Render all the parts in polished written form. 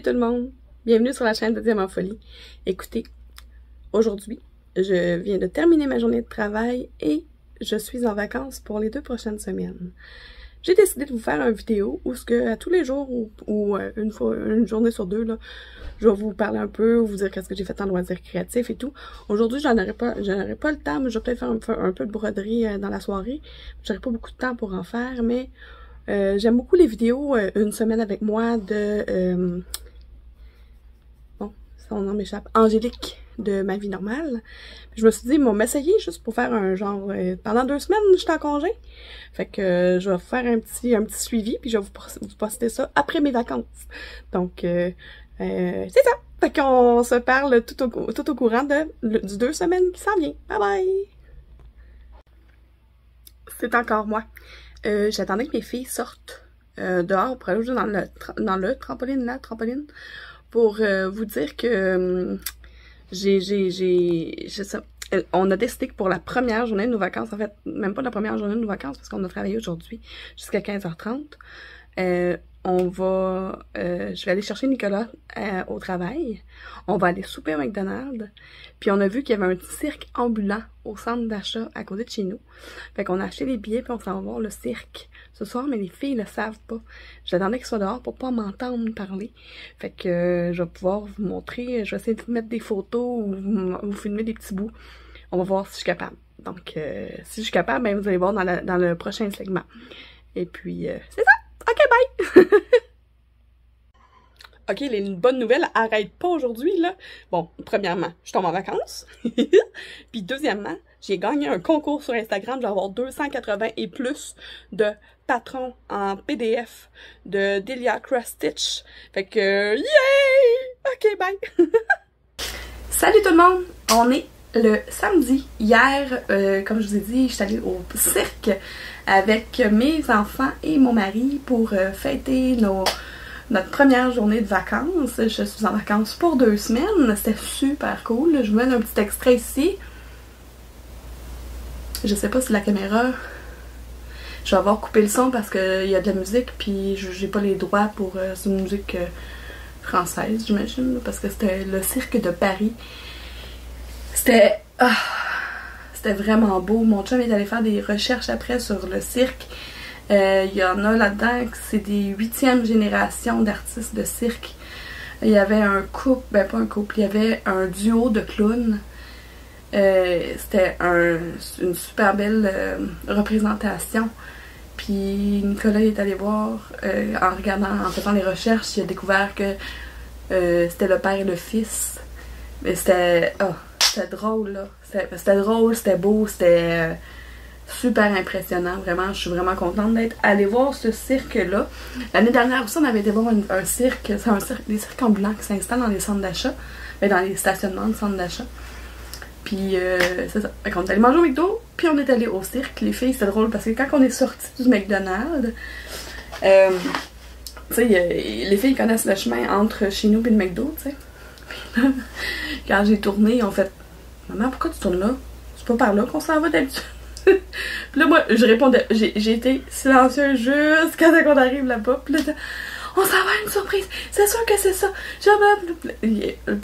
tout le monde! Bienvenue sur la chaîne de Diamant Folie. Écoutez, aujourd'hui, je viens de terminer ma journée de travail et je suis en vacances pour les 2 prochaines semaines. J'ai décidé de vous faire une vidéo où ce que à tous les jours ou une journée sur 2, là, je vais vous parler un peu, vous dire qu'est-ce que j'ai fait en loisirs créatifs et tout. Aujourd'hui, j'en aurai pas le temps, mais je vais peut-être faire un peu de broderie dans la soirée. J'aurai pas beaucoup de temps pour en faire, mais j'aime beaucoup les vidéos une semaine avec moi de bon, son nom m'échappe, Angélique de Ma Vie Normale. Je me suis dit, bon, m'essayer juste pour faire un genre pendant 2 semaines, j'étais en congé. Fait que je vais faire un petit suivi, puis je vais vous poster ça après mes vacances. Donc c'est ça. Fait qu'on se parle tout au courant du 2 semaines qui s'en vient. Bye bye! C'est encore moi. J'attendais que mes filles sortent dehors pour aller jouer dans le trampoline, pour vous dire que on a décidé que pour la première journée de nos vacances, en fait, même pas la première journée de nos vacances, parce qu'on a travaillé aujourd'hui jusqu'à 15h30, je vais aller chercher Nicolas au travail. On va aller souper au McDonald's. Puis on a vu qu'il y avait un cirque ambulant au centre d'achat à côté de chez nous. Fait qu'on a acheté les billets puis on s'en va voir le cirque ce soir, mais les filles le savent pas. J'attendais qu'ils soient dehors pour pas m'entendre parler. Fait que je vais pouvoir vous montrer. Je vais essayer de vous mettre des photos ou vous filmer des petits bouts. On va voir si je suis capable. Donc si je suis capable, ben vous allez voir dans le prochain segment. Et puis c'est ça! Ok, bye! Ok, les bonnes nouvelles arrêtent pas aujourd'hui, là. Bon, premièrement, je tombe en vacances. Puis deuxièmement, j'ai gagné un concours sur Instagram. Je vais avoir 280 et plus de patrons en PDF de Delia Cross Stitch. Fait que, yay! Ok, bye! Salut tout le monde! On est le samedi. Hier, comme je vous ai dit, je suis allée au cirque avec mes enfants et mon mari pour fêter notre première journée de vacances. Je suis en vacances pour 2 semaines. C'était super cool. Je vous mets un petit extrait ici. Je sais pas si la caméra... Je vais avoir coupé le son parce qu'il y a de la musique puis j'ai pas les droits pour... c'est une musique française, j'imagine, parce que c'était le cirque de Paris. C'était... c'était vraiment beau. Mon chum est allé faire des recherches après sur le cirque. Il y en a là-dedans que c'est des 8e génération d'artistes de cirque. Il y avait un couple, ben pas un couple, il y avait un duo de clowns. C'était une super belle représentation. Puis Nicolas est allé voir, en faisant les recherches, il a découvert que c'était le père et le fils. Mais c'était drôle, là. C'était drôle, c'était beau, c'était... super impressionnant, vraiment. Je suis vraiment contente d'être allée voir ce cirque-là. L'année dernière aussi, on avait été voir un cirque. C'est des cirques ambulants qui s'installent dans les centres d'achat, dans les stationnements de centres d'achat. Puis, c'est ça. Fait qu'on est allé manger au McDo, puis on est allé au cirque. Les filles, c'était drôle parce que quand on est sorti du McDonald's, tu sais, les filles connaissent le chemin entre chez nous et le McDo, tu sais. Puis là, quand j'ai tourné, ils ont fait « Maman, pourquoi tu tournes là? C'est pas par là qu'on s'en va d'habitude. » Puis là, moi, je répondais, j'ai été silencieuse jusqu'à ce qu'on arrive là-bas. Puis là, on s'en va à une surprise, c'est sûr que c'est ça. Puis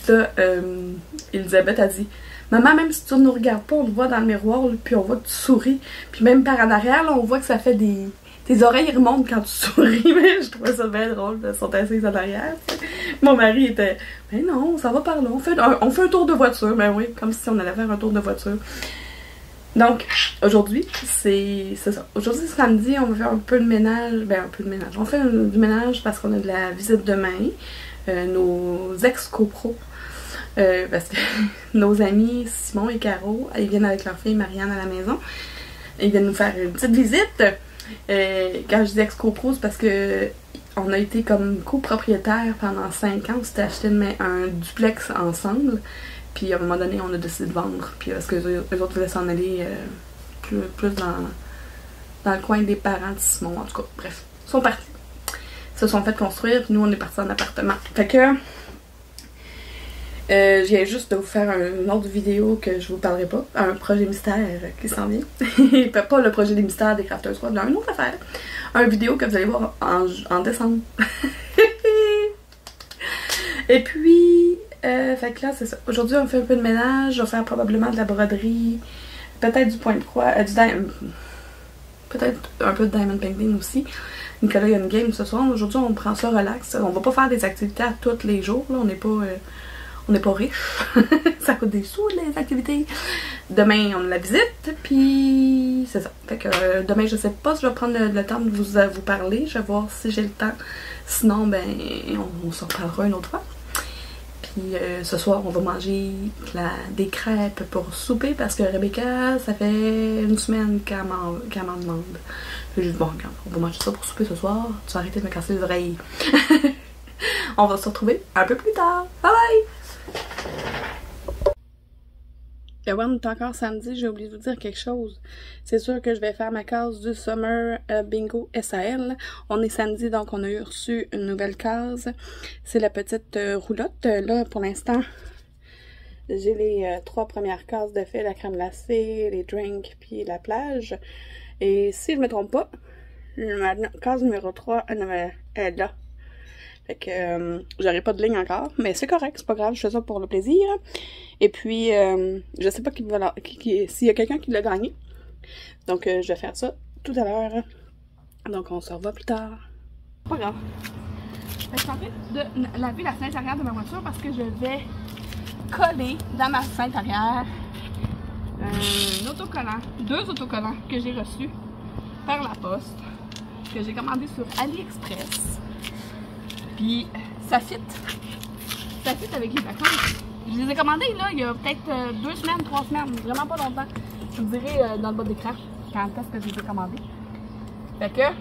là, Elisabeth a dit, maman, même si tu ne nous regardes pas, on le voit dans le miroir, là, puis on voit que tu souris. Puis même par en arrière, là, on voit que ça fait des... Tes oreilles remontent quand tu souris, mais je trouvais ça bien drôle, elles sont assises en arrière. T'sais. Mon mari était, mais non, ça va par là, on fait un tour de voiture. Ben oui, comme si on allait faire un tour de voiture. Donc, aujourd'hui, c'est ça. Aujourd'hui, c'est samedi, on va faire un peu de ménage. Ben, un peu de ménage. On fait du ménage parce qu'on a de la visite demain. Nos ex-copros. Parce que nos amis Simon et Caro, ils viennent avec leur fille Marianne à la maison. Ils viennent nous faire une petite visite. Quand je dis ex-copros, c'est parce que on a été comme copropriétaires pendant 5 ans. On s'était acheté un duplex ensemble. Puis à un moment donné, on a décidé de vendre. Puis parce que eux autres voulaient s'en aller plus dans le coin des parents de Simon. En tout cas, bref. Ils sont partis. Ils se sont fait construire. Puis nous, on est partis en appartement. Fait que je viens juste de vous faire une autre vidéo que je vous parlerai pas. Un projet mystère qui s'en vient. Pas le projet des mystères des Crafters Squad, une autre affaire. Un vidéo que vous allez voir en décembre. Et puis, fait que là, c'est ça. Aujourd'hui, on fait un peu de ménage. Je vais faire probablement de la broderie. Peut-être du point de croix. Peut-être un peu de diamond painting aussi. Nicolas, il y a une game ce soir. Aujourd'hui, on prend ça relax. On va pas faire des activités à tous les jours. Là. On n'est pas riche. Ça coûte des sous, les activités. Demain, on a la visite. Puis, c'est ça. Fait que demain, je sais pas si je vais prendre le temps de vous parler. Je vais voir si j'ai le temps. Sinon, ben, on s'en reparlera une autre fois. Puis ce soir, on va manger des crêpes pour souper parce que Rebecca, ça fait une semaine qu'elle m'en demande. J'ai dit, bon, regarde, on va manger ça pour souper ce soir. Tu vas arrêter de me casser les oreilles. On va se retrouver un peu plus tard. Bye bye! Et ouais, on est encore samedi, j'ai oublié de vous dire quelque chose. C'est sûr que je vais faire ma case du Summer Bingo SAL. On est samedi, donc on a reçu une nouvelle case. C'est la petite roulotte. Là, pour l'instant, j'ai les 3 premières cases de fait, la crème glacée, les drinks, puis la plage. Et si je me trompe pas, ma case numéro 3 est là. Fait que j'aurai pas de ligne encore, mais c'est correct, c'est pas grave, je fais ça pour le plaisir. Et puis, je sais pas s'il y a quelqu'un qui l'a gagné. Donc, je vais faire ça tout à l'heure. Donc, on se revoit plus tard. Pas grave. Je suis en train de laver la fenêtre arrière de ma voiture parce que je vais coller dans ma fenêtre arrière un autocollant, 2 autocollants que j'ai reçus par la poste, que j'ai commandé sur AliExpress. Puis ça fit avec les vacances. Je les ai commandés là, il y a peut-être 2 semaines, 3 semaines, vraiment pas longtemps. Je vous dirai dans le bas d'écran quand est-ce que je les ai commandés. Fait que,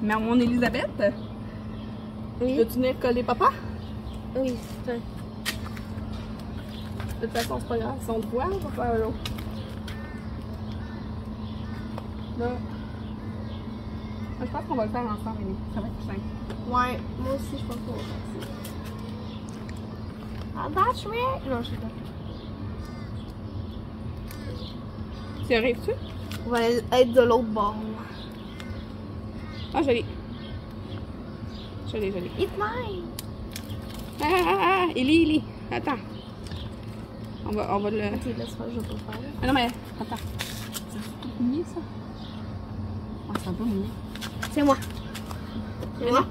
mais mon Elisabeth, oui. Veux-tu venir coller papa? Oui, c'est ça. De toute façon, c'est pas grave, si on te voit, on va faire un autre. Là, je pense qu'on va le faire ensemble, Émilie. Ça va être plus simple. Ouais, moi aussi, je pense qu'on va faire ça. Ah, that's right! Non, je sais pas. Tu y arrives-tu? On va être de l'autre bord. Ah, joli. Joli. It's mine! Élie. Attends. On va le... Ok, laisse faire, je vais pas faire. Ah non, mais attends. C'est tout mouillé, ça? Ah, c'est un peu mouillé. C'est moi. C'est moi?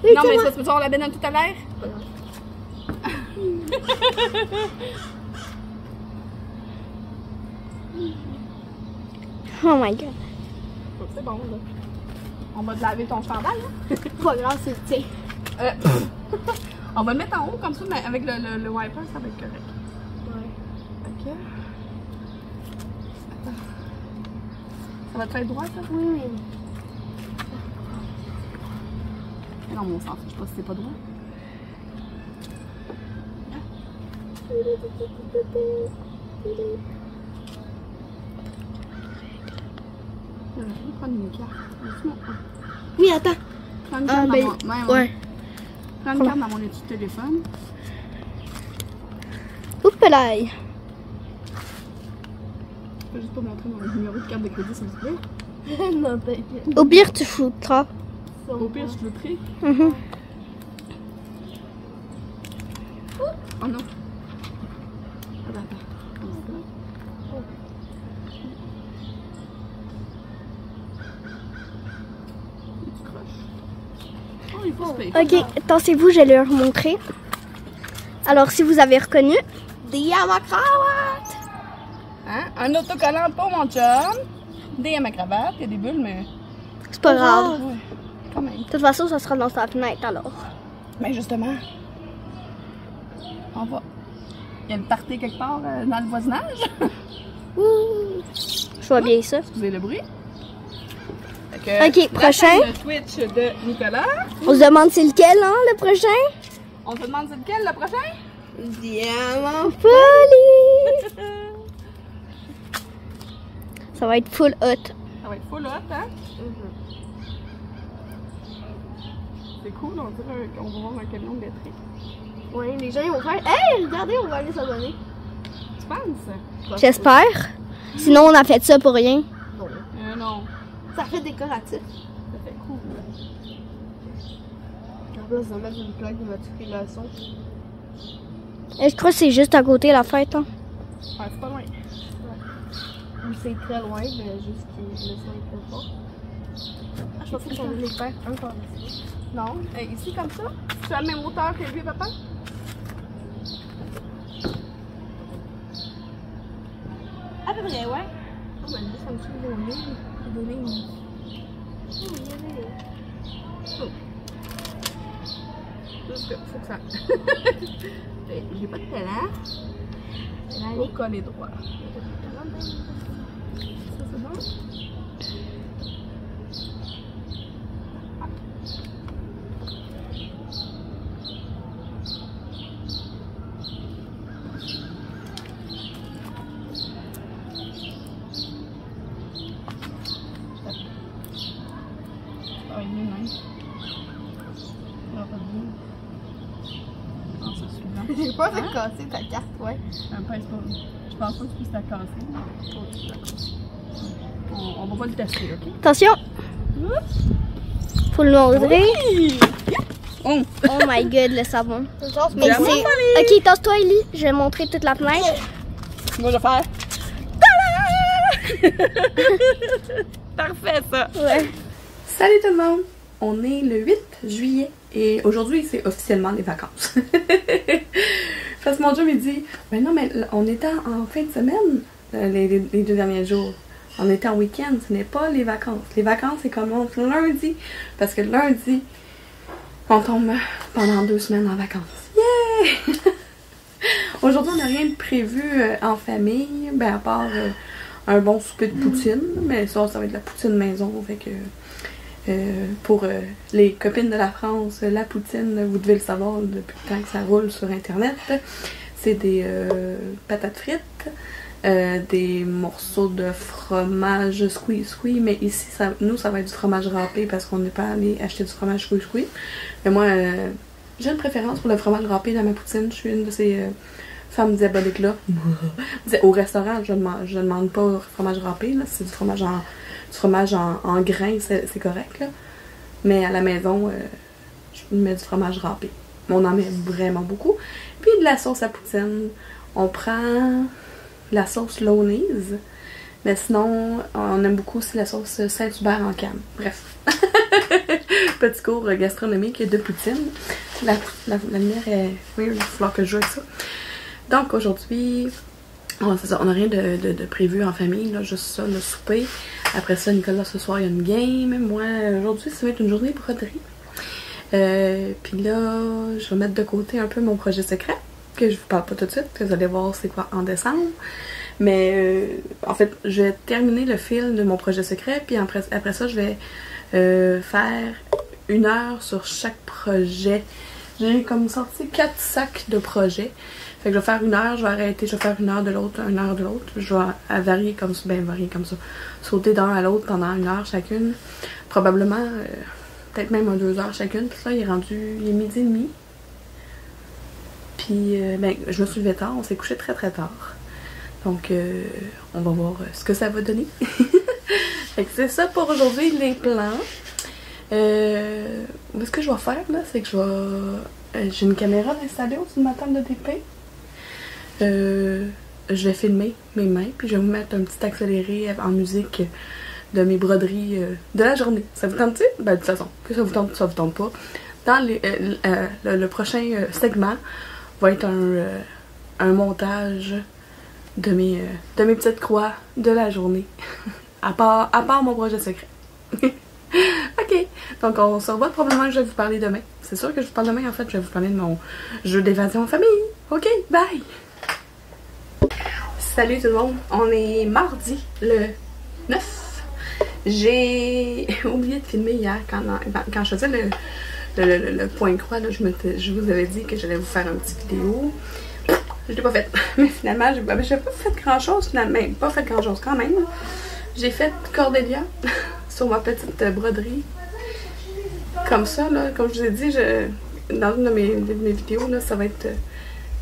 Oui, non, mais moi. ça se peut avoir la bénane tout à l'heure? Pas grave. Oh my god. C'est bon, là. On va te laver ton chandail, là. Pas grave, c'est le tien. On va le mettre en haut, comme ça, mais avec le wiper, ça va être correct. Ouais. Ok. Attends. Ça va te faire droit, ça? Oui. Non, mon sang, je sais pas si c'est pas droit. Je vais prendre une carte. Oui, attends. Prends une carte dans ouais. Prends une carte dans mon petit téléphone. Oups là. Je peux juste pas montrer mon numéro de carte de crédit, s'il vous plaît. Non, t'inquiète. Au pire, tu flouteras. Au pire, je flouterai. Oh non. Attends. Ok, attendez-vous, je vais leur montrer. Alors, si vous avez reconnu, des à ma cravate. Hein? Un autocollant pour mon chum. Des à ma cravate. Il y a des bulles, mais... C'est pas grave. Ouais, quand même. De toute façon, ça sera dans sa fenêtre, alors. Mais justement, on va... Il y a une party quelque part dans le voisinage. Ouh. Je vois bien ça. Excusez le bruit. Ok, prochain. Le Twitch de Nicolas. On se demande c'est lequel, hein, le prochain? On se demande c'est lequel, le prochain? Diamant folie! Ça va être full hot. Ça va être full hot, hein? C'est cool, on dirait qu'on va voir un camion de lettré. Oui, les gens ils vont faire. Hey, regardez, on va aller s'abonner. Tu penses? J'espère. Sinon, on a fait ça pour rien. Non. Ça fait décoratif. Ça fait cool. place de mettre une plaque d'immatriculation. Et je crois que c'est juste à côté la fête. Hein. Ouais, c'est pas loin. Ouais. Ou c'est très loin, mais juste que le son est très fort. Ah, je pensais qu'on voulait faire un par ici. Non, ici comme ça. Tu as la même hauteur que lui, papa? À peu près, ouais. Oh, ben, juste en dessous de mon nez. Oh, il y avait. Oh. Juste que, faut que ça. J'ai pas de talent. Faut coller droit. Ça, c'est bon? J'ai peur de casser ta carte, ouais. Je pense pas que tu puisses la casser. On va pas le tester, ok? Attention! Faut le montrer. Oui! Oh! Oh my god, le savon. Mais Bravo, c'est. Ok, tasse-toi, Ellie. Je vais montrer toute la fenêtre. Moi, je vais faire. Parfait, ça! Ouais. Salut tout le monde! On est le 8 juillet et aujourd'hui, c'est officiellement les vacances. Parce que mon Dieu me dit, ben non, mais on était en fin de semaine, les 2 derniers jours. On était en week-end, ce n'est pas les vacances. Les vacances, c'est commence lundi. Parce que lundi, on tombe pendant 2 semaines en vacances. Yeah! Aujourd'hui, on n'a rien de prévu en famille, ben à part un bon souper de poutine. Mais ça va être de la poutine maison, fait que... pour les copines de la France, la poutine, vous devez le savoir depuis le temps que ça roule sur internet, c'est des patates frites, des morceaux de fromage squeeze, mais ici, nous, ça va être du fromage râpé parce qu'on n'est pas allé acheter du fromage squeeze. Mais moi, j'ai une préférence pour le fromage râpé dans ma poutine. Je suis une de ces femmes diaboliques-là. Au restaurant, je ne demande pas fromage râpé, c'est du fromage en grains, c'est correct, là. Mais à la maison, je mets du fromage râpé. On en met vraiment beaucoup. Puis de la sauce à poutine. On prend la sauce Lowneys. Mais sinon, on aime beaucoup aussi la sauce Saint-Hubert en canne. Bref. Petit cours gastronomique de poutine. La lumière est... Oui, il va falloir que je joue avec ça. Donc aujourd'hui... c'est ça, on n'a rien de prévu en famille, là, juste ça, le souper. Après ça, Nicolas, ce soir, il y a une game. Moi, aujourd'hui, ça va être une journée broderie. Puis là, je vais mettre de côté un peu mon projet secret, que je vous parle pas tout de suite, que vous allez voir c'est quoi en décembre. Mais en fait, je vais terminer le fil de mon projet secret, puis après ça, je vais faire 1 heure sur chaque projet. J'ai comme sorti 4 sacs de projets. Fait que je vais faire 1 heure, je vais arrêter, je vais faire 1 heure de l'autre, 1 heure de l'autre. Je vais varier comme ça. Sauter d'un à l'autre pendant 1 heure chacune. Probablement, peut-être même 2 heures chacune. Puis là, il est 12h30. Puis, je me suis levée tard, on s'est couché très très tard. Donc, on va voir ce que ça va donner. Fait que c'est ça pour aujourd'hui, les plans. Ce que je vais faire, là, c'est que j'ai une caméra installée au-dessus de ma table de DP. Je vais filmer mes mains, puis je vais vous mettre un petit accéléré en musique de mes broderies de la journée. Ça vous tente-tu? Ben, de toute façon, que ça vous tente pas. Dans le prochain segment va être un montage de mes petites croix de la journée. à part mon projet secret. Ok, donc on se revoit probablement que je vais vous parler demain. C'est sûr que je vous parle demain, en fait, je vais vous parler de mon jeu d'évasion en famille. Ok, bye! Salut tout le monde, on est mardi le 9. J'ai oublié de filmer hier quand je faisais le point croix, là, je vous avais dit que j'allais vous faire une petite vidéo. Je l'ai pas faite, mais finalement, j'ai pas fait grand chose, finalement, pas fait grand chose quand même. J'ai fait Cordélia sur ma petite broderie. Comme ça, là, comme je vous ai dit, dans une de mes vidéos, là, ça va être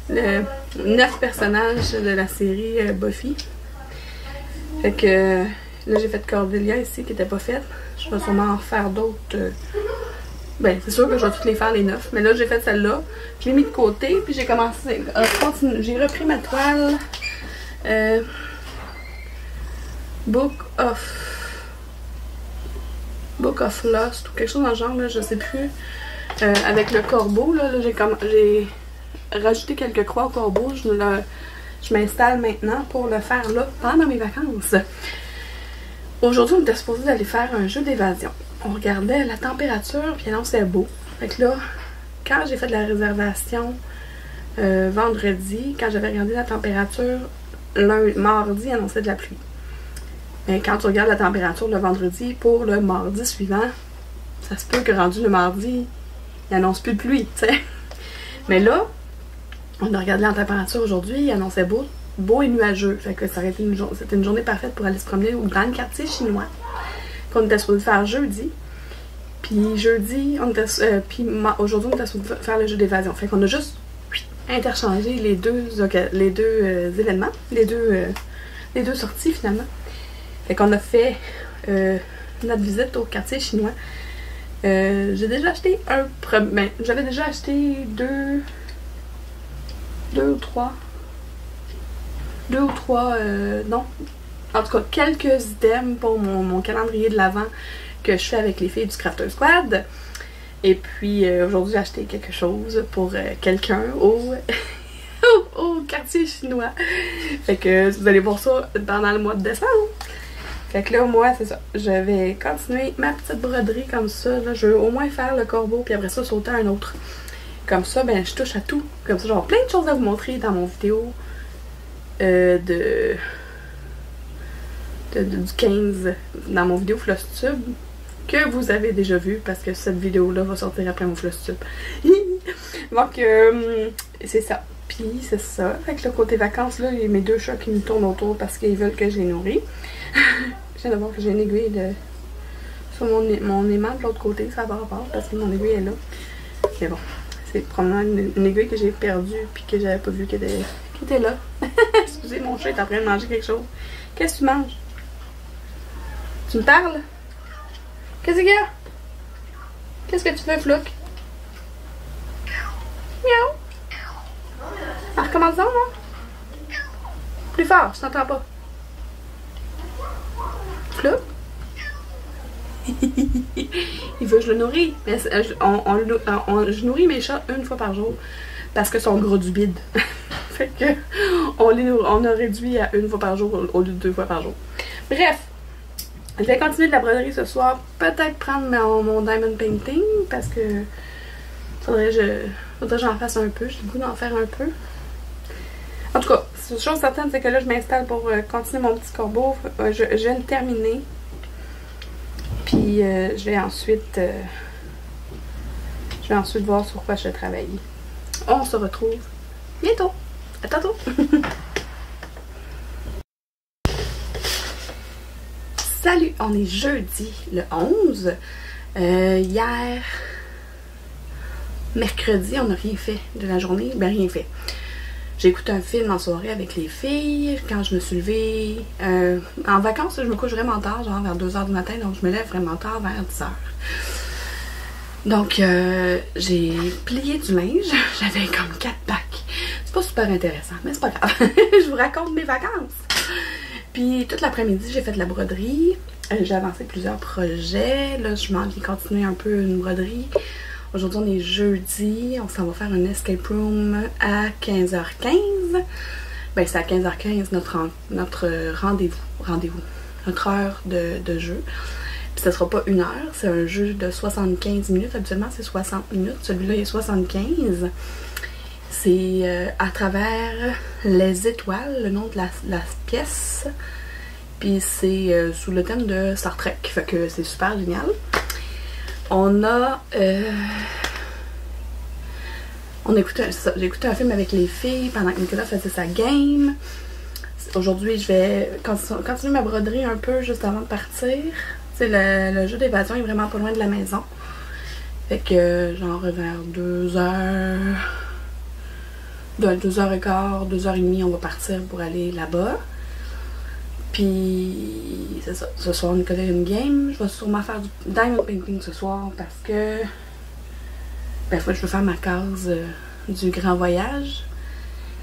le 9 personnages de la série Buffy. Fait que là, j'ai fait Cordélia ici qui n'était pas faite. Je vais sûrement en refaire d'autres Ben, c'est sûr que je vais toutes les faire les 9. Mais là, j'ai fait celle-là. Je l'ai mis de côté. Puis j'ai commencé à continuer. J'ai repris ma toile. Book of Lost ou quelque chose dans le genre, là, je sais plus. Avec le corbeau, là j'ai rajouté quelques croix au corbeau. Je m'installe maintenant pour le faire là pendant mes vacances. Aujourd'hui, on était supposé d'aller faire un jeu d'évasion. On regardait la température, puis annonçait beau. Fait que là, quand j'ai fait de la réservation vendredi, quand j'avais regardé la température, mardi, annonçait de la pluie. Mais quand tu regardes la température le vendredi pour le mardi suivant, ça se peut que rendu le mardi, il annonce plus de pluie, tu sais. Mais là, on a regardé la température aujourd'hui, il annonçait beau et nuageux. Fait que c'était une journée parfaite pour aller se promener dans le quartier chinois qu'on était supposé faire jeudi. Puis jeudi, aujourd'hui, on était supposé faire le jeu d'évasion. Fait qu'on a juste interchangé les deux événements, les deux sorties finalement. Fait qu'on a fait notre visite au quartier chinois. J'ai déjà acheté j'avais déjà acheté deux ou trois, non. En tout cas, quelques items pour mon calendrier de l'Avent que je fais avec les filles du Crafter Squad. Et puis, aujourd'hui, j'ai acheté quelque chose pour quelqu'un au quartier chinois. Fait que vous allez voir ça pendant le mois de décembre. Fait que là, moi, c'est ça. Je vais continuer ma petite broderie comme ça. Là, je vais au moins faire le corbeau, puis après ça, sauter à un autre. Comme ça, ben, je touche à tout. Comme ça, j'aurai plein de choses à vous montrer dans mon vidéo du 15, dans mon vidéo Flosstube, que vous avez déjà vu, parce que cette vidéo-là va sortir après mon Flosstube. Donc, c'est ça. Puis, c'est ça. Fait que le côté vacances, là, il y a mes deux chats qui me tournent autour parce qu'ils veulent que je les nourris. Je viens de voir que j'ai une aiguille sur mon aimant de l'autre côté, ça va rapport parce que mon aiguille est là. Mais bon, c'est probablement une aiguille que j'ai perdue puis que j'avais pas vu qu'elle était là. Excusez, mon chat est en train de manger quelque chose. Qu'est-ce que tu manges? Tu me parles? Qu'est-ce qu'il y a? Qu'est-ce que tu fais, Flouk? Miaou! Ah, recommence donc, non? Plus fort, je t'entends pas. Flouk? Il veut que je le nourris. Mais je nourris mes chats une fois par jour parce que sont gros du bide. Fait que on a réduit à une fois par jour au lieu de 2 fois par jour. Bref, je vais continuer de la broderie ce soir. Peut-être prendre mon diamond painting parce que faudrait que j'en fasse un peu. J'ai le goût d'en faire un peu. En tout cas, chose certaine, c'est que là, je m'installe pour continuer mon petit corbeau. Je viens de terminer. Puis, je vais ensuite voir sur quoi je vais travailler. On se retrouve bientôt. À tantôt. Salut, on est jeudi le 11. Hier, mercredi, on n'a rien fait de la journée. Ben, rien fait. J'ai écouté un film en soirée avec les filles. Quand je me suis levée, en vacances, je me couche vraiment tard, genre vers 2h du matin, donc je me lève vraiment tard, vers 10h. Donc, j'ai plié du linge. J'avais comme 4 packs. C'est pas super intéressant, mais c'est pas grave. Je vous raconte mes vacances. Puis, toute l'après-midi, j'ai fait de la broderie. J'ai avancé plusieurs projets. Là, je m'en viens continuer un peu une broderie. Aujourd'hui, on est jeudi. On s'en va faire un escape room à 15h15. Ben, c'est à 15h15 notre rendez-vous. Notre heure de jeu. Puis, ça sera pas 1 heure. C'est un jeu de 75 minutes. Habituellement, c'est 60 minutes. Celui-là, il est 75. C'est à travers les étoiles, le nom de la pièce. Puis, c'est sous le thème de Star Trek. Fait que c'est super génial. J'ai écouté un film avec les filles pendant que Nicolas faisait sa game. Aujourd'hui, je vais continuer ma broderie un peu juste avant de partir. T'sais, le jeu d'évasion est vraiment pas loin de la maison. Fait que genre vers 2h, 2h15, 2h30, on va partir pour aller là-bas. Puis, c'est ça. Ce soir, Nicolas a une game. Je vais sûrement faire du diamond painting ce soir parce que Ben, je veux faire ma case du grand voyage.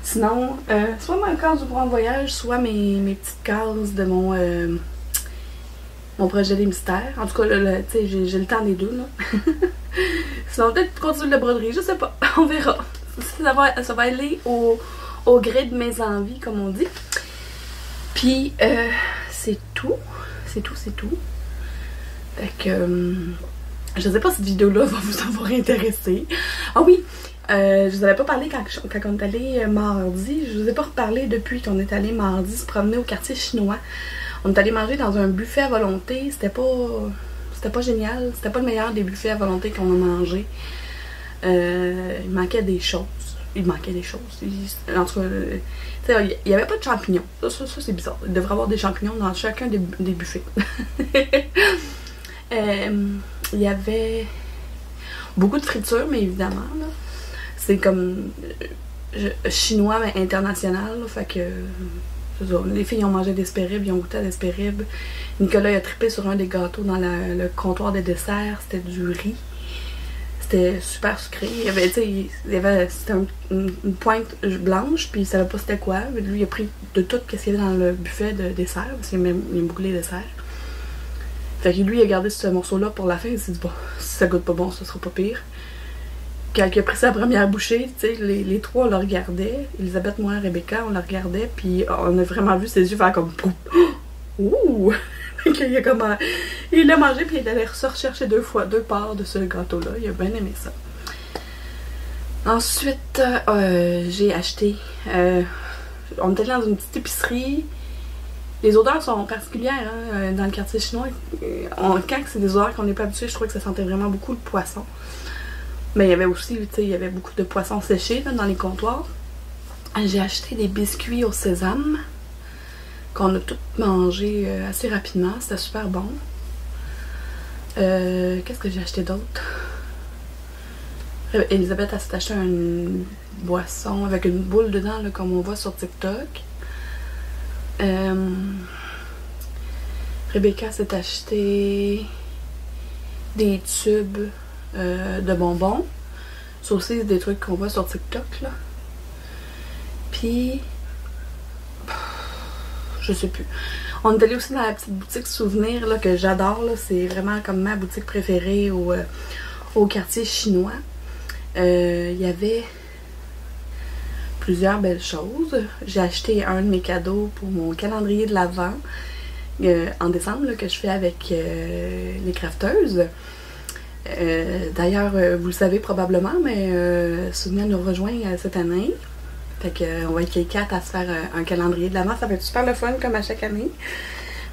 Sinon, soit ma case du grand voyage, soit mes petites cases de mon projet des mystères. En tout cas, j'ai le temps des deux, là. Sinon, peut-être continuer la broderie, je sais pas. On verra. Ça va aller au gré de mes envies, comme on dit. Puis, c'est tout. C'est tout. Fait que, je sais pas si cette vidéo-là va vous avoir intéressé. Ah oui! Je vous avais pas parlé quand on est allé mardi. Je vous ai pas reparlé depuis qu'on est allé mardi se promener au quartier chinois. On est allé manger dans un buffet à volonté. C'était pas génial. C'était pas le meilleur des buffets à volonté qu'on a mangé. Il manquait des choses. En tout cas, il n'y avait pas de champignons. Ça c'est bizarre. Il devrait y avoir des champignons dans chacun des buffets. Il y avait beaucoup de friture, mais évidemment, là. C'est comme chinois, mais international. Là, fait que les filles ont mangé des spéribes, ils ont goûté à des spéribes. Nicolas il a trippé sur un des gâteaux dans le comptoir des desserts. C'était du riz. C'était super sucré. C'était une pointe blanche, puis il savait pas c'était quoi. Mais lui, il a pris de tout ce qu'il y avait dans le buffet de dessert, parce qu'il aime beaucoup les desserts. Fait que lui, il a gardé ce morceau-là pour la fin. Il s'est dit, bon, si ça goûte pas bon, ça sera pas pire. Quand il a pris sa première bouchée, tu sais, les trois, on le regardait. Elisabeth, moi, Rebecca, on la regardait. Puis on a vraiment vu ses yeux faire comme... Ouh! Il l'a mangé, puis il est allé rechercher deux parts de ce gâteau-là. Il a bien aimé ça. Ensuite, j'ai acheté... on était dans une petite épicerie. Les odeurs sont particulières hein, dans le quartier chinois. Quand c'est des odeurs qu'on n'est pas habitué, je trouvais que ça sentait vraiment beaucoup le poisson. Mais il y avait aussi, tu sais, il y avait beaucoup de poissons séchés là, dans les comptoirs. J'ai acheté des biscuits au sésame qu'on a tous mangé assez rapidement. C'était super bon. Qu'est-ce que j'ai acheté d'autre? Elisabeth s'est acheté une boisson avec une boule dedans, là, comme on voit sur TikTok. Rebecca s'est acheté des tubes de bonbons. C'est aussi des trucs qu'on voit sur TikTok là. Puis je sais plus. On est allé aussi dans la petite boutique souvenir là, que j'adore. C'est vraiment comme ma boutique préférée au quartier chinois. Il y avait plusieurs belles choses. J'ai acheté un de mes cadeaux pour mon calendrier de l'Avent en décembre là, que je fais avec les crafteuses. D'ailleurs, vous le savez probablement, mais Sonia nous rejoint cette année. Fait que on va être les 4 à se faire un calendrier de l'Avent. Ça va être super le fun comme à chaque année.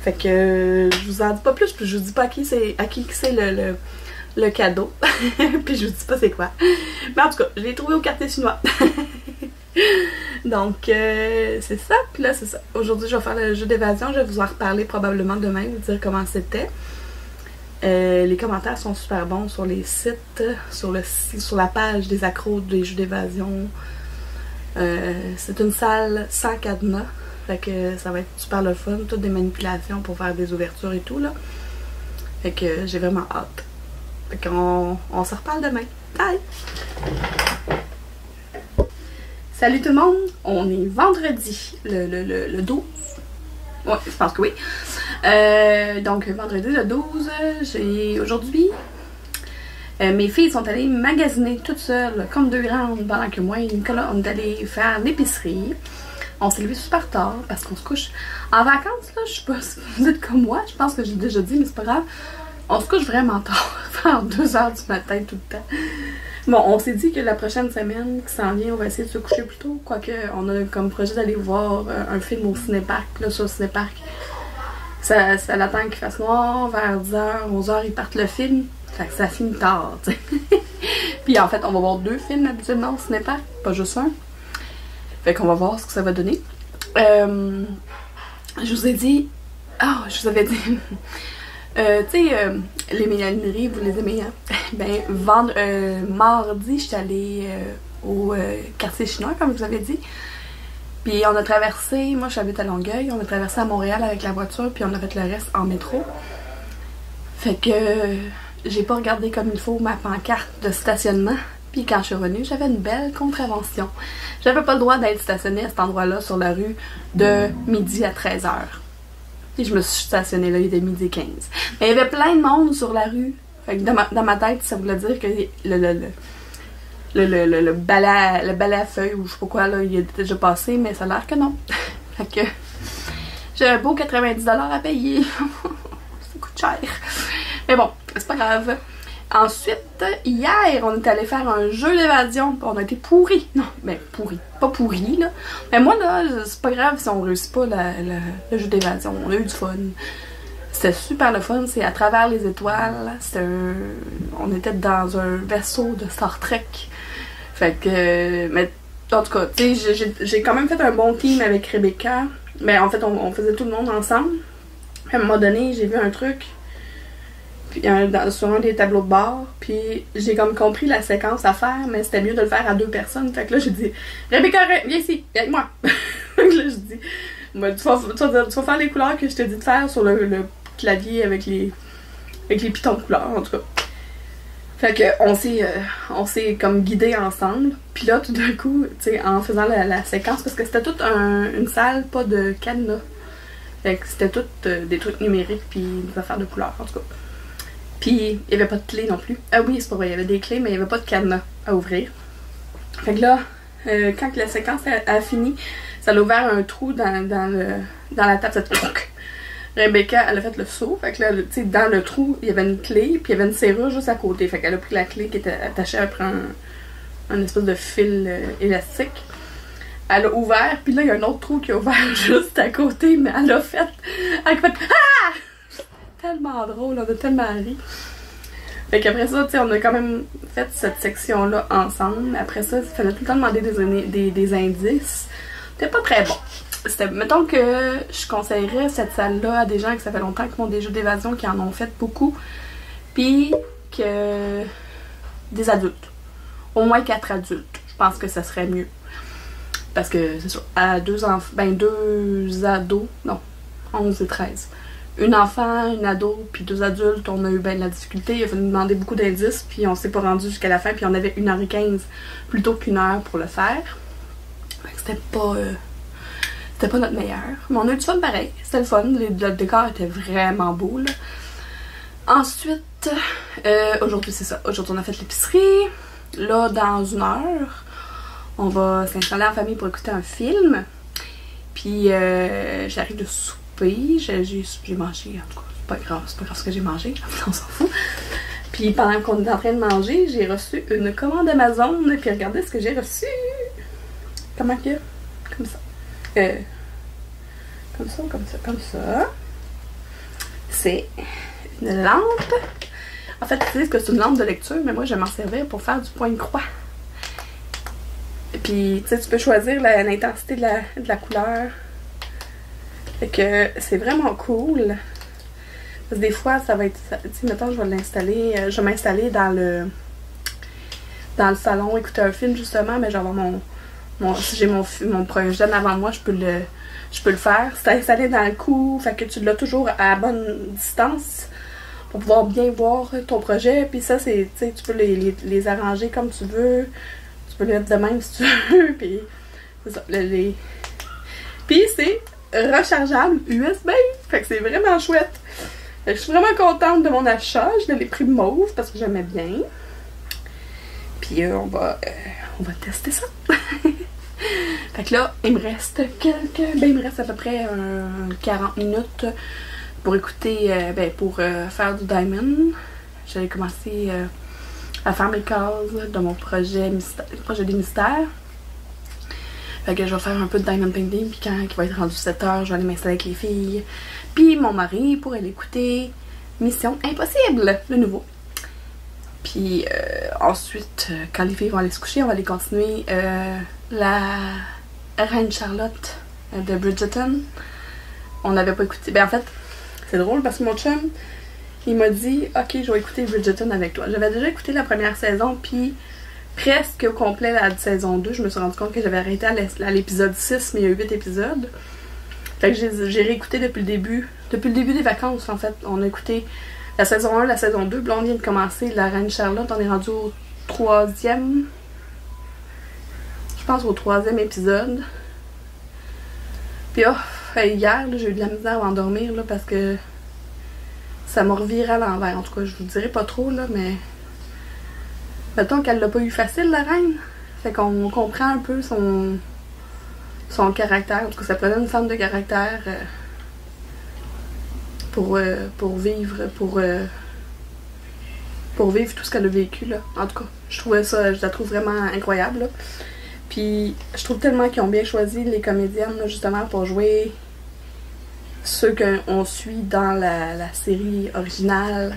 Fait que je vous en dis pas plus, puis je vous dis pas à qui c'est le cadeau. Puis je vous dis pas c'est quoi. Mais en tout cas, je l'ai trouvé au quartier chinois. Donc c'est ça. Puis là c'est ça. Aujourd'hui je vais faire le jeu d'évasion. Je vais vous en reparler probablement demain, vous dire comment c'était. Les commentaires sont super bons sur les sites, sur la page des accros des jeux d'évasion. C'est une salle sans cadenas, fait que ça va être super le fun, toutes des manipulations pour faire des ouvertures et tout là. Fait que j'ai vraiment hâte. Fait qu'on se reparle demain. Bye! Salut tout le monde! On est vendredi, le 12. Ouais, je pense que oui. Donc vendredi le 12, j'ai aujourd'hui mes filles sont allées magasiner toutes seules comme deux grandes pendant que moi et Nicolas on est allés faire l'épicerie. On s'est levé super tard parce qu'on se couche en vacances là, je sais pas si vous êtes comme moi, je pense que j'ai déjà dit mais c'est pas grave. On se couche vraiment tard, vers 2h du matin tout le temps. Bon, on s'est dit que la prochaine semaine qui s'en vient, on va essayer de se coucher plus tôt, quoique on a comme projet d'aller voir un film au cinéparc, là sur le cinéparc. Ça l'attend qu'il fasse noir, vers 10h, 11h, ils partent le film. Fait que ça finit tard, tu sais. Puis en fait, on va voir 2 films habituellement au cinéparc, pas juste un. Fait qu'on va voir ce que ça va donner. Je vous ai dit... Ah, je vous avais dit... tu sais, les mélanineries, vous les aimez, hein? Ben, mardi, j'étais allée au quartier chinois, comme je vous avais dit. Puis on a traversé, moi j'habite à Longueuil, on a traversé à Montréal avec la voiture, puis on a fait le reste en métro. Fait que j'ai pas regardé comme il faut ma pancarte de stationnement, Puis quand je suis revenue, j'avais une belle contravention. J'avais pas le droit d'être stationnée à cet endroit-là sur la rue de midi à 13h. Puis je me suis stationnée là, il était midi 15. Mais il y avait plein de monde sur la rue. Fait que dans ma tête, ça voulait dire que le balai à feuilles ou je sais pas quoi, là, il était déjà passé, mais ça a l'air que non. Fait que j'ai un beau 90$ à payer. Ça coûte cher. Mais bon, c'est pas grave. Ensuite, hier, on est allé faire un jeu d'évasion. On a été pourris. Non, mais pourris. Pas pourris, là. Mais moi, là, c'est pas grave si on réussit pas le jeu d'évasion. On a eu du fun. C'était super le fun. C'est à travers les étoiles. On était dans un vaisseau de Star Trek. Fait que... Mais en tout cas, tu sais, j'ai quand même fait un bon team avec Rebecca. Mais en fait, on faisait tout le monde ensemble. Puis à un moment donné, j'ai vu un truc... Puis, sur un des tableaux de bord, puis j'ai comme compris la séquence à faire, mais c'était mieux de le faire à 2 personnes. Fait que là, j'ai dit « Rebecca, viens ici, viens avec moi! » Fait que là, je dis « Tu vas faire les couleurs que je t'ai dit de faire sur le clavier avec les pitons de couleurs, en tout cas. » Fait que on s'est comme guidés ensemble. Puis là, tout d'un coup, tu sais, en faisant la séquence, parce que c'était toute une salle, pas de cadenas. Fait que c'était tout des trucs numériques, puis des affaires de couleurs, en tout cas. Puis, il n'y avait pas de clé non plus. Ah oui, c'est pas vrai, il y avait des clés, mais il n'y avait pas de cadenas à ouvrir. Fait que là, quand la séquence a fini, ça a ouvert un trou dans la table. Ça Rebecca, elle a fait le saut. Fait que là, tu sais, dans le trou, il y avait une clé, puis il y avait une serrure juste à côté. Fait qu'elle a pris la clé qui était attachée après un espèce de fil élastique. Elle a ouvert, puis là, il y a un autre trou qui a ouvert juste à côté, mais elle a fait... Ah! Tellement drôle, on a tellement ri. Fait qu'après ça, tu sais, on a quand même fait cette section-là ensemble. Après ça, il fallait tout le temps demander des indices. C'était pas très bon. Mettons que je conseillerais cette salle-là à des gens que ça fait longtemps qui font des jeux d'évasion, qui en ont fait beaucoup. Puis que des adultes. Au moins 4 adultes. Je pense que ça serait mieux. Parce que c'est sûr, à 2 ados, non, 11 et 13. Une enfant, une ado, puis 2 adultes, on a eu bien de la difficulté. Il a fallu nous demander beaucoup d'indices, puis on s'est pas rendu jusqu'à la fin, puis on avait 1h15 plutôt qu'1 heure pour le faire. C'était pas notre meilleur. Mais on a eu du fun pareil. C'était le fun. Le décor était vraiment beau, là. Ensuite, aujourd'hui, c'est ça. Aujourd'hui, on a fait l'épicerie. Là, dans 1 heure, on va s'installer en famille pour écouter un film. Puis, j'arrive de souper. J'ai mangé, en tout cas, c'est pas grave ce que j'ai mangé, on s'en fout. Puis pendant qu'on est en train de manger, j'ai reçu une commande Amazon, puis regardez ce que j'ai reçu. Comment que? Comme ça. Comme ça. C'est une lampe. En fait, ils disent que c'est une lampe de lecture, mais moi, je vais m'en servir pour faire du point de croix. Puis, tu sais, tu peux choisir l'intensité de la couleur. Fait que c'est vraiment cool. Parce que des fois, ça va être... Tu sais, mettons, je vais l'installer... je vais m'installer dans le salon, écouter un film, justement, mais genre si j'ai mon projet en avant de moi, je peux le faire. C'est installé dans le cou, fait que tu l'as toujours à bonne distance pour pouvoir bien voir ton projet. Puis ça, c'est... Tu sais, tu peux les arranger comme tu veux. Tu peux les mettre de même si tu veux. Puis c'est ça. Puis c'est... rechargeable USB, fait que c'est vraiment chouette. Fait que je suis vraiment contente de mon achat. Je l'ai pris mauve parce que j'aimais bien. Puis on va tester ça. Fait que là, il me reste à peu près 40 minutes pour écouter, pour faire du Diamond. J'avais commencé à faire mes cases de mon projet des mystères. Fait que je vais faire un peu de Diamond Painting, puis quand il va être rendu 7h, je vais aller m'installer avec les filles. Puis mon mari pour aller écouter Mission Impossible, le nouveau. Puis ensuite, quand les filles vont aller se coucher, on va aller continuer la Reine Charlotte de Bridgerton. On n'avait pas écouté. Ben en fait, c'est drôle parce que mon chum, il m'a dit « Ok, je vais écouter Bridgerton avec toi ». J'avais déjà écouté la première saison, puis... presque au complet la saison 2, je me suis rendu compte que j'avais arrêté à l'épisode 6, mais il y a eu 8 épisodes. Fait que j'ai réécouté depuis le début des vacances, en fait. On a écouté la saison 1, la saison 2, puis là on vient de commencer la Reine Charlotte, on est rendu au troisième... Je pense au troisième épisode. Puis hier, j'ai eu de la misère à m'endormir là, parce que ça m'a reviré à l'envers. En tout cas, je vous dirai pas trop, là, mais... Mettons qu'elle l'a pas eu facile, la reine. Fait qu'on comprend un peu son caractère. En tout cas, ça prenait une femme de caractère pour vivre tout ce qu'elle a vécu, là. En tout cas, je la trouve vraiment incroyable, là. Puis, je trouve tellement qu'ils ont bien choisi les comédiennes, là, justement, pour jouer ceux qu'on suit dans la série originale,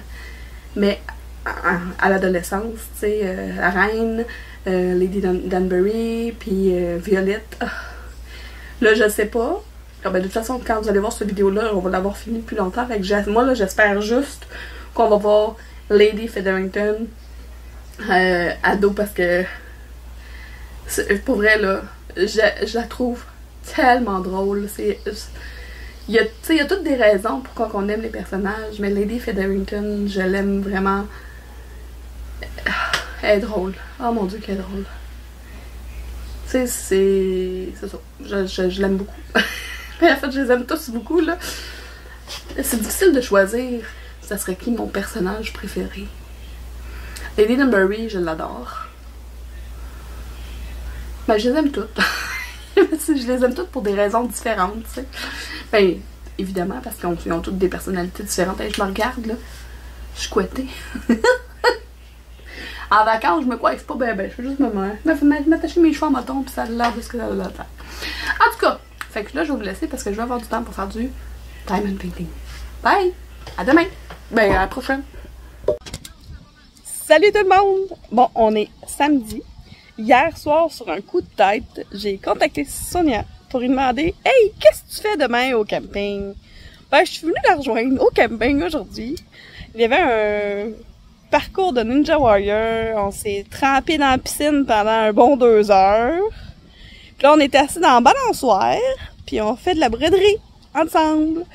mais à l'adolescence, tu sais, la reine, Lady Danbury, puis Violette. Là, je sais pas. Ben, de toute façon, quand vous allez voir cette vidéo-là, on va l'avoir fini depuis longtemps. Fait que moi, là, j'espère juste qu'on va voir Lady Featherington ado, parce que pour vrai, là, je la trouve tellement drôle. Il y a toutes des raisons pourquoi on aime les personnages, mais Lady Featherington, je l'aime vraiment. Elle est drôle. Oh mon Dieu, qu'elle est drôle. Tu sais, c'est ça. Je l'aime beaucoup. Mais en fait, je les aime tous beaucoup, là. C'est difficile de choisir ça serait qui mon personnage préféré. Lady Danbury, je l'adore. Ben, je les aime toutes. Je les aime toutes pour des raisons différentes, tu sais. Ben, évidemment, parce qu'ils ont toutes des personnalités différentes. Hey, je me regarde, là. Je suis couettée. En vacances, je me coiffe pas, ben, je fais juste m'attacher mes cheveux en bâton, puis ça a l'air de ce que ça a l'air. En tout cas, fait que là, je vais vous laisser parce que je vais avoir du temps pour faire du diamond painting. Bye! À demain! Ben, à la prochaine! Salut tout le monde! Bon, on est samedi. Hier soir, sur un coup de tête, j'ai contacté Sonia pour lui demander « Hey, qu'est-ce que tu fais demain au camping? » Ben, je suis venue la rejoindre au camping aujourd'hui. Il y avait un parcours de Ninja Warrior. On s'est trempé dans la piscine pendant un bon 2 heures. Puis là, on était assis dans la balançoire, puis on fait de la broderie ensemble.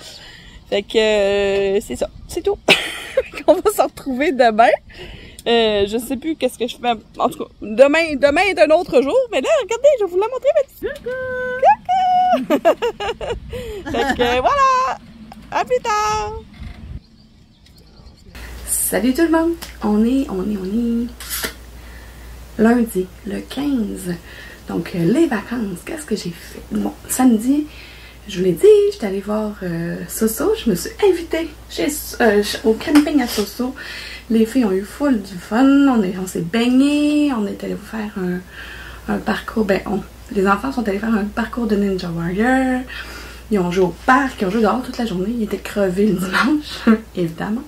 Fait que c'est ça, c'est tout. On va se retrouver demain. Je sais plus qu'est-ce que je fais. En tout cas, demain est un autre jour. Mais là, regardez, je vais vous la montrer, ma petite. Coucou! Fait que voilà! À plus tard! Salut tout le monde! On est lundi, le 15. Donc, les vacances, qu'est-ce que j'ai fait? Bon, samedi, je vous l'ai dit, j'étais allée voir Soso. Je me suis invitée au camping à Soso. Les filles ont eu full du fun. On s'est baigné. On est allé faire un parcours. Les enfants sont allés faire un parcours de Ninja Warrior. Ils ont joué au parc. Ils ont joué dehors toute la journée. Ils étaient crevés le dimanche, évidemment.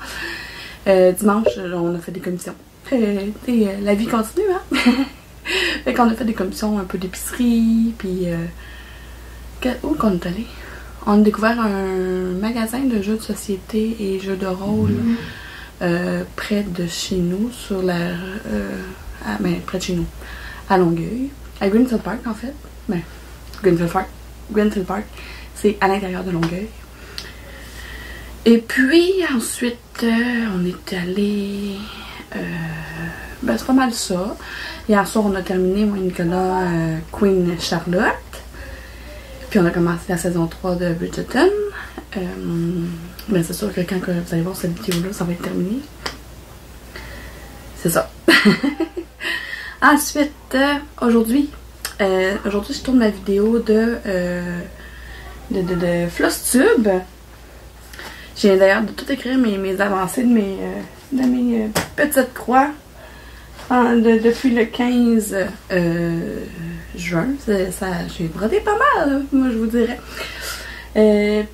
Dimanche, on a fait des commissions. La vie continue, hein? Fait qu'on a fait des commissions un peu d'épicerie, puis où qu'on est allé? On a découvert un magasin de jeux de société et jeux de rôle près de chez nous, sur la... près de chez nous, à Longueuil, à Greenfield Park en fait. Ben, Greenfield Park, c'est à l'intérieur de Longueuil. Et puis ensuite, on est allé... c'est pas mal ça. Hier soir, on a terminé, moi et Nicolas, Queen Charlotte. Puis on a commencé la saison 3 de Bridgerton. Mais c'est sûr que quand vous allez voir cette vidéo-là, ça va être terminé. C'est ça. Ensuite, aujourd'hui, je tourne ma vidéo de Flosstube. J'ai d'ailleurs de tout écrire mes avancées de mes petites croix depuis le 15 juin. J'ai brodé pas mal, là, moi je vous dirais.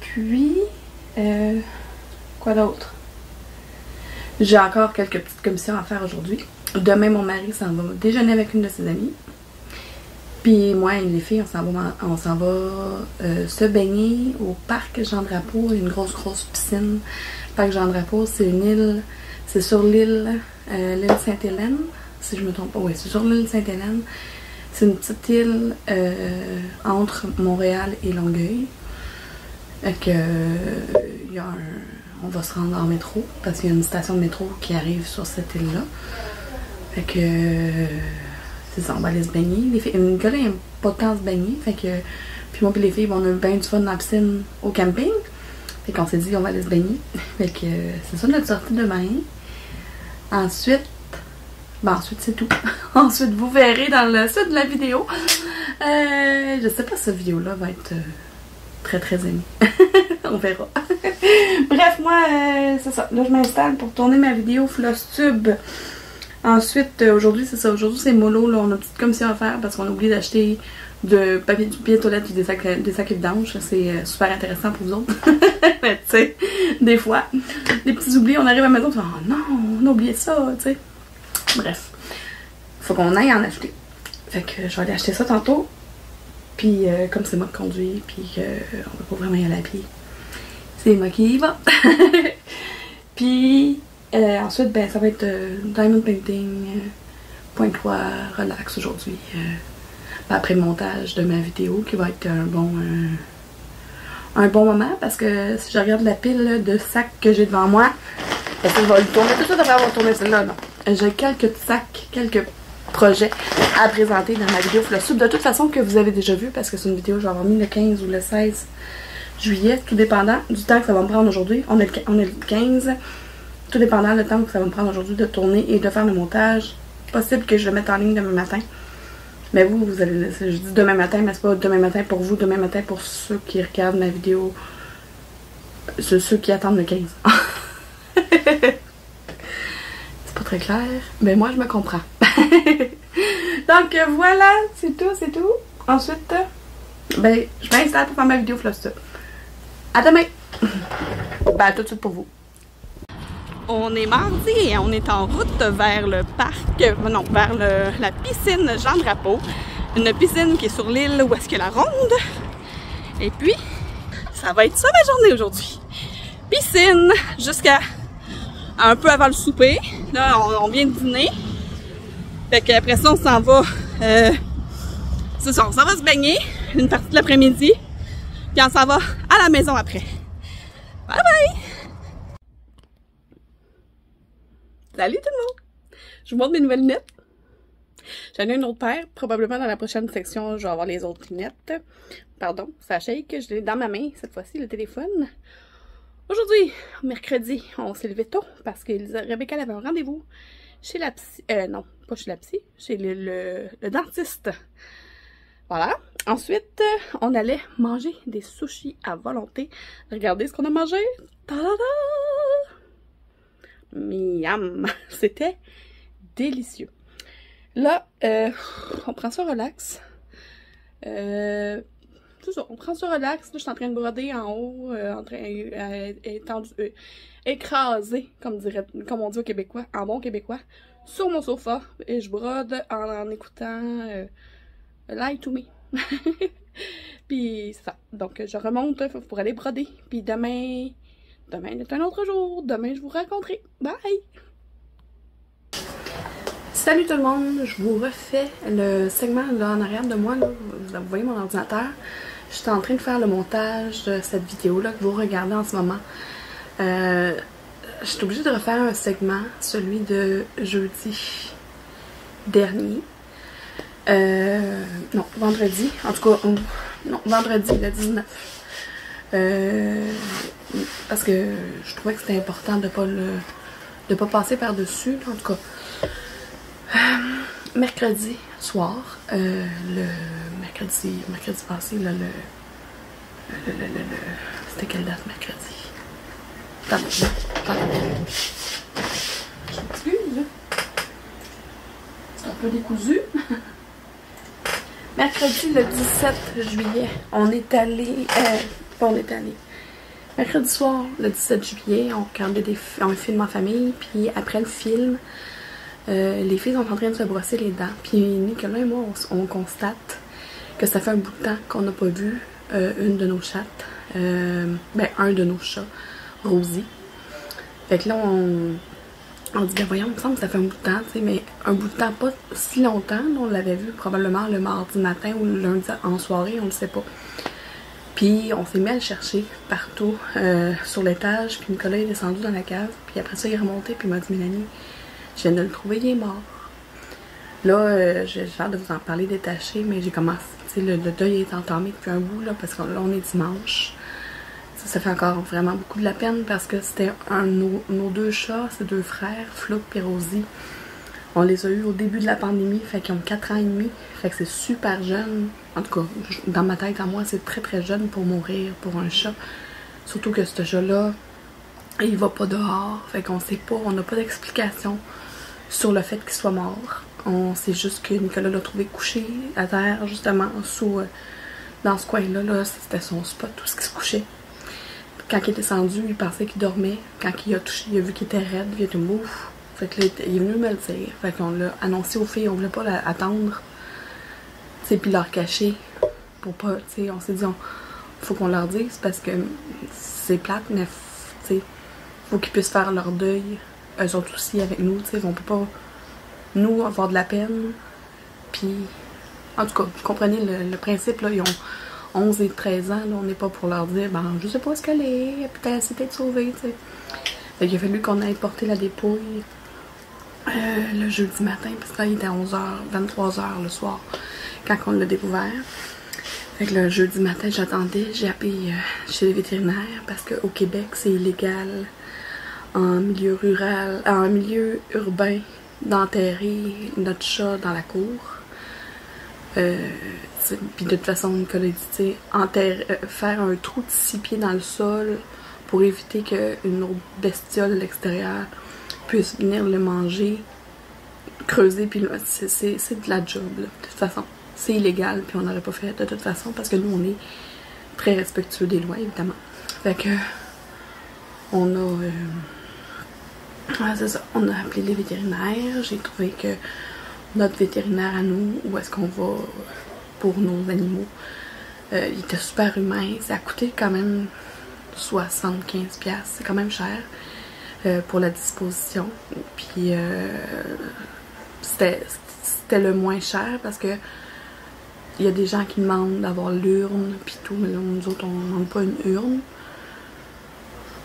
Puis, quoi d'autre? J'ai encore quelques petites commissions à faire aujourd'hui. Demain, mon mari s'en va déjeuner avec une de ses amies. Puis moi et les filles, on s'en va se baigner au parc Jean-Drapeau. Il y a une grosse piscine. Le parc Jean-Drapeau, c'est une île. C'est sur l'île Sainte-Hélène, si je me trompe pas. Oui, c'est sur l'île Sainte-Hélène. C'est une petite île entre Montréal et Longueuil. On va se rendre en métro, parce qu'il y a une station de métro qui arrive sur cette île-là. Fait que c'est ça, on va aller se baigner. Les filles, Nicolas n'aime pas tant se baigner. Fait que puis moi et les filles, on a bien du fun dans la piscine au camping. Fait qu'on s'est dit on va aller se baigner. Fait que c'est ça notre sortie demain. Ensuite, ensuite c'est tout. Ensuite vous verrez dans le sud de la vidéo. Je sais pas si cette vidéo-là va être très très aimée. On verra. Bref, moi, c'est ça. Là, je m'installe pour tourner ma vidéo Flosstube. Ensuite, aujourd'hui, c'est ça. Aujourd'hui, c'est mollo. Là, on a une petite commission à faire parce qu'on a oublié d'acheter du papier de toilette et des sacs vidanges. C'est super intéressant pour vous autres. Mais tu sais, des fois, des petits oublis, on arrive à la maison et on fait oh non, on a oublié ça, tu sais. Bref, faut qu'on aille en acheter. Fait que je vais aller acheter ça tantôt. Puis, comme c'est moi qui conduis, puis on va pas vraiment y aller à pied, c'est moi qui y va. Puis, ensuite, ben, ça va être Diamond Painting, Pointe-Croix, relax aujourd'hui. Après le montage de ma vidéo, qui va être un bon moment, parce que si je regarde la pile de sacs que j'ai devant moi, ben, ça, je vais le tourner. Tout ça devrait avoir tourné celle-là, non. J'ai quelques sacs, quelques projets à présenter dans ma vidéo Flosstube. De toute façon, que vous avez déjà vu, parce que c'est une vidéo, je vais avoir mis le 15 ou le 16 juillet, tout dépendant du temps que ça va me prendre aujourd'hui. On est le 15, tout dépendant du temps que ça va me prendre aujourd'hui de tourner et de faire le montage. Possible que je le mette en ligne demain matin. Mais vous allez, je dis demain matin, mais c'est pas demain matin pour vous, demain matin pour ceux qui regardent ma vidéo, ceux qui attendent le 15. C'est pas très clair, mais moi je me comprends. Donc voilà, c'est tout. Ensuite, ben, je m'installe pour faire ma vidéo Flosstube. À demain! Ben, tout de suite pour vous. On est mardi et on est en route vers le parc, non, vers la piscine Jean Drapeau. Une piscine qui est sur l'île où est-ce qu'il y a la ronde. Et puis, ça va être ça ma journée aujourd'hui. Piscine jusqu'à un peu avant le souper. Là, on vient de dîner. Fait qu'après ça, on s'en va, c'est ça, on s'en va se baigner une partie de l'après-midi. Puis on s'en va à la maison après. Bye bye! Salut tout le monde! Je vous montre mes nouvelles lunettes. J'en ai une autre paire. Probablement dans la prochaine section, je vais avoir les autres lunettes. Pardon, ça shake. Je l'ai dans ma main cette fois-ci, le téléphone. Aujourd'hui, mercredi, on s'est levé tôt parce que Rebecca avait un rendez-vous chez la psy. Non, pas chez la psy, chez le dentiste. Voilà. Ensuite, on allait manger des sushis à volonté. Regardez ce qu'on a mangé. Ta-da-da! Miam! C'était délicieux. Là, on prend ça relax. C'est ça, on prend ça relax. Là, je suis en train de broder en haut, en train écrasé, comme on dit au Québécois, en bon québécois, sur mon sofa. Et je brode en écoutant Lie to Me. Puis c'est ça. Donc je remonte pour aller broder. Puis demain est un autre jour. Demain je vous raconterai. Bye! Salut tout le monde! Je vous refais le segment là en arrière de moi. Là. Vous voyez mon ordinateur. Je suis en train de faire le montage de cette vidéo là que vous regardez en ce moment. Je suis obligée de refaire un segment, celui de jeudi dernier. Non, vendredi. En tout cas, non, vendredi, le 19. Parce que je trouvais que c'était important de pas passer par-dessus. En tout cas, mercredi soir, le mercredi passé, là, c'était quelle date mercredi? Attendez. Je m'excuse. C'est un peu décousu. Mercredi le 17 juillet, on est allé. Mercredi soir, le 17 juillet, on regardait un film en famille, puis après le film, les filles sont en train de se brosser les dents. Puis Nicolas et moi, on constate que ça fait un bout de temps qu'on n'a pas vu une de nos chattes, un de nos chats, Rosie. Fait que là, on dit, ben voyons, il me semble que ça fait un bout de temps, tu sais, mais un bout de temps, pas si longtemps. On l'avait vu probablement le mardi matin ou le lundi en soirée, on ne sait pas. Puis on s'est mis à le chercher partout sur l'étage, puis Nicolas est descendu dans la cave, puis après ça il est remonté, puis il m'a dit, Mélanie, je viens de le trouver, il est mort. Là, j'ai hâte de vous en parler détaché, mais j'ai commencé, tu sais, le deuil est entamé depuis un bout, là, parce que là, on est dimanche. Ça fait encore vraiment beaucoup de la peine parce que c'était nos deux chats, ces deux frères, Flouk et Rosie. On les a eus au début de la pandémie, fait qu'ils ont 4 ans et demi, fait que c'est super jeune. En tout cas, dans ma tête, à moi, c'est très très jeune pour mourir pour un chat. Surtout que ce chat-là, il va pas dehors, fait qu'on sait pas, on n'a pas d'explication sur le fait qu'il soit mort. On sait juste que Nicolas l'a trouvé couché à terre, justement, sous, dans ce coin-là, là, c'était son spot, tout ce qui se couchait. Quand il est descendu, il pensait qu'il dormait. Quand il a touché, il a vu qu'il était raide, il était mouf. Fait que là, il est venu me le dire. Fait qu'on l'a annoncé aux filles, on voulait pas attendre. Tu sais, puis leur cacher. Pour pas, tu sais, on s'est dit, faut qu'on leur dise parce que c'est plate, mais tu sais, faut qu'ils puissent faire leur deuil. Eux autres aussi avec nous, tu sais, on peut pas, nous, avoir de la peine. Puis, en tout cas, vous comprenez le principe, là, ils ont 11 et 13 ans, là, on n'est pas pour leur dire, ben, je sais pas où est-ce qu'elle est, peut-être c'est peut-être sauvée, tu sais. Fait qu'il a fallu qu'on aille porter la dépouille le jeudi matin, parce que là, il était à 11h, 23h le soir, quand on l'a découvert. Fait que le jeudi matin, j'attendais, j'ai appelé chez les vétérinaires, parce qu'au Québec, c'est illégal en milieu rural, en milieu urbain, d'enterrer notre chat dans la cour. Puis de toute façon, Nicolas dit, faire un trou de 6 pieds dans le sol pour éviter qu'une autre bestiole à l'extérieur puisse venir le manger, creuser, puis c'est de la job, là, de toute façon. C'est illégal, puis on n'aurait pas fait de toute façon, parce que nous, on est très respectueux des lois, évidemment. Fait que, on a... c'est ça, on a appelé les vétérinaires, j'ai trouvé que notre vétérinaire à nous, où est-ce qu'on va pour nos animaux, il était super humain, ça a coûté quand même 75$, c'est quand même cher pour la disposition, puis c'était le moins cher parce que il y a des gens qui demandent d'avoir l'urne puis tout, mais là, nous autres on demande pas une urne.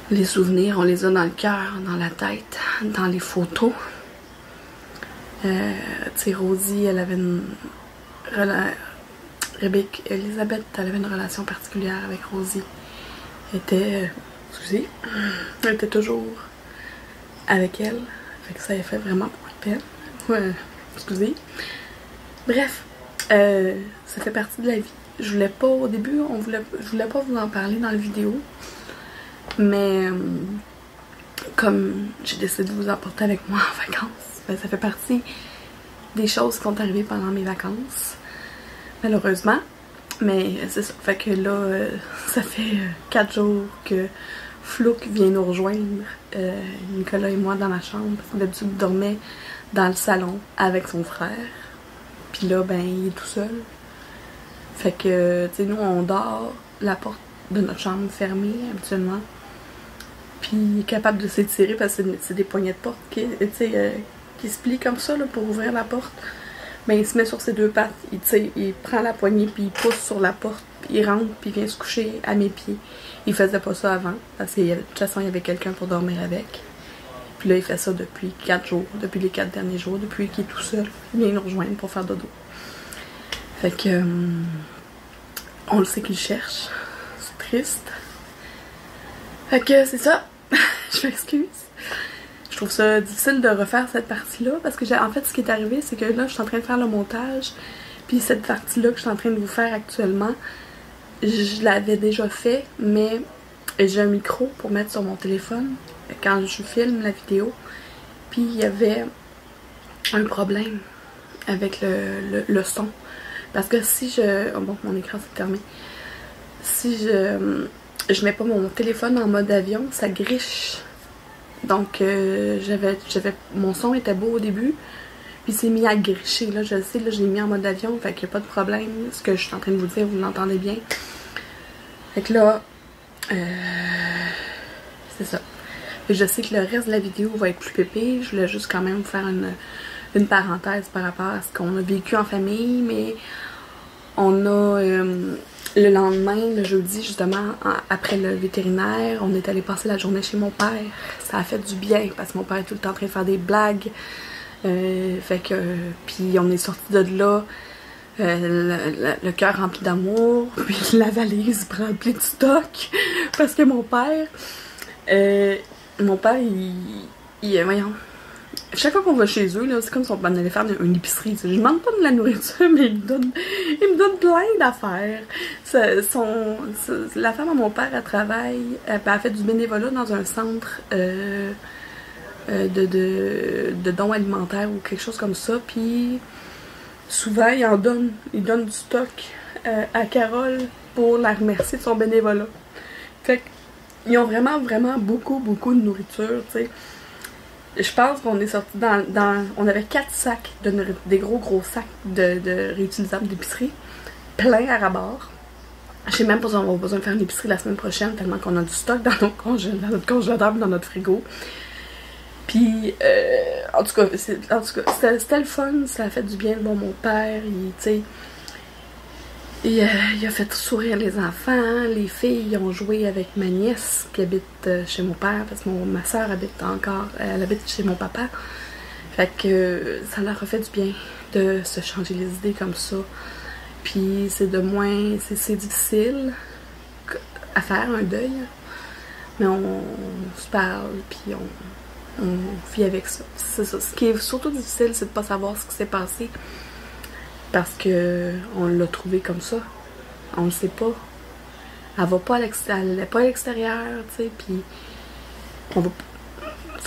Les souvenirs, on les a dans le cœur, dans la tête, dans les photos. Tu sais, Rosie, elle avait une Elisabeth, elle avait une relation particulière avec Rosie. Elle était, elle était toujours avec elle. Fait que ça a fait vraiment beaucoup de peine. Ouais, excusez. Bref, ça fait partie de la vie. Je voulais pas, au début, je voulais pas vous en parler dans la vidéo. Mais comme j'ai décidé de vous emporter avec moi en vacances, ben, ça fait partie des choses qui sont arrivées pendant mes vacances, malheureusement. Mais c'est ça, fait que là, ça fait 4 jours que Flouk vient nous rejoindre, Nicolas et moi, dans ma chambre, parce que d'habitude il dormait dans le salon avec son frère. Puis là, ben, il est tout seul. Fait que, tu sais, nous, on dort, la porte de notre chambre fermée, habituellement. Puis il est capable de s'étirer parce que c'est des poignées de porte qui se plient comme ça là, pour ouvrir la porte. Mais il se met sur ses deux pattes, il prend la poignée puis il pousse sur la porte, puis il rentre puis il vient se coucher à mes pieds. Il faisait pas ça avant parce que de toute façon il y avait quelqu'un pour dormir avec. Puis là il fait ça depuis 4 jours, depuis les 4 derniers jours, depuis qu'il est tout seul. Il vient nous rejoindre pour faire dodo. Fait que on le sait qu'il cherche. C'est triste. Fait que c'est ça. Je m'excuse. Je trouve ça difficile de refaire cette partie-là parce que en fait ce qui est arrivé c'est que là je suis en train de faire le montage puis cette partie-là que je suis en train de vous faire actuellement je l'avais déjà fait mais j'ai un micro pour mettre sur mon téléphone quand je filme la vidéo puis il y avait un problème avec le son parce que si je... Oh bon, mon écran s'est fermé. Si je mets pas mon téléphone en mode avion, ça griche. Donc mon son était beau au début, puis c'est mis à gricher. Là, je le sais, là, je l'ai mis en mode avion, fait qu'il n'y a pas de problème. Ce que je suis en train de vous dire, vous l'entendez bien. Fait que là, c'est ça. Et je sais que le reste de la vidéo va être plus pépé. Je voulais juste quand même vous faire une parenthèse par rapport à ce qu'on a vécu en famille, mais on a... le lendemain, le jeudi, justement, après le vétérinaire, on est allé passer la journée chez mon père. Ça a fait du bien parce que mon père est tout le temps en train de faire des blagues. Fait que, puis on est sorti de là, le cœur rempli d'amour, puis la valise remplie de stock, parce que mon père, voyons, chaque fois qu'on va chez eux, c'est comme si on allait faire une épicerie. Je ne demande pas de la nourriture, mais il me donne plein d'affaires. La femme à mon père, elle travaille, elle fait du bénévolat dans un centre de dons alimentaires ou quelque chose comme ça. Puis souvent, il donne du stock à Carole pour la remercier de son bénévolat. Fait qu'ils ont vraiment, vraiment beaucoup, beaucoup de nourriture, tu sais. Je pense qu'on est sorti on avait 4 sacs, des gros sacs de réutilisables d'épicerie, plein à rabord. Je sais même pas si on va besoin de faire une épicerie la semaine prochaine, tellement qu'on a du stock dans notre congélateur, dans notre frigo. Puis, en tout cas, c'était le fun, ça a fait du bien de voir mon père, il a fait sourire les enfants, les filles ont joué avec ma nièce qui habite chez mon père, parce que ma soeur elle habite chez mon papa. Fait que ça leur a fait du bien de se changer les idées comme ça. Puis c'est c'est difficile à faire un deuil, mais on se parle, puis on vit avec ça. C'est ça. Ce qui est surtout difficile, c'est de pas savoir ce qui s'est passé. Parce que on l'a trouvé comme ça. On le sait pas. Elle va pas à l'extérieur, tu sais, puis en tout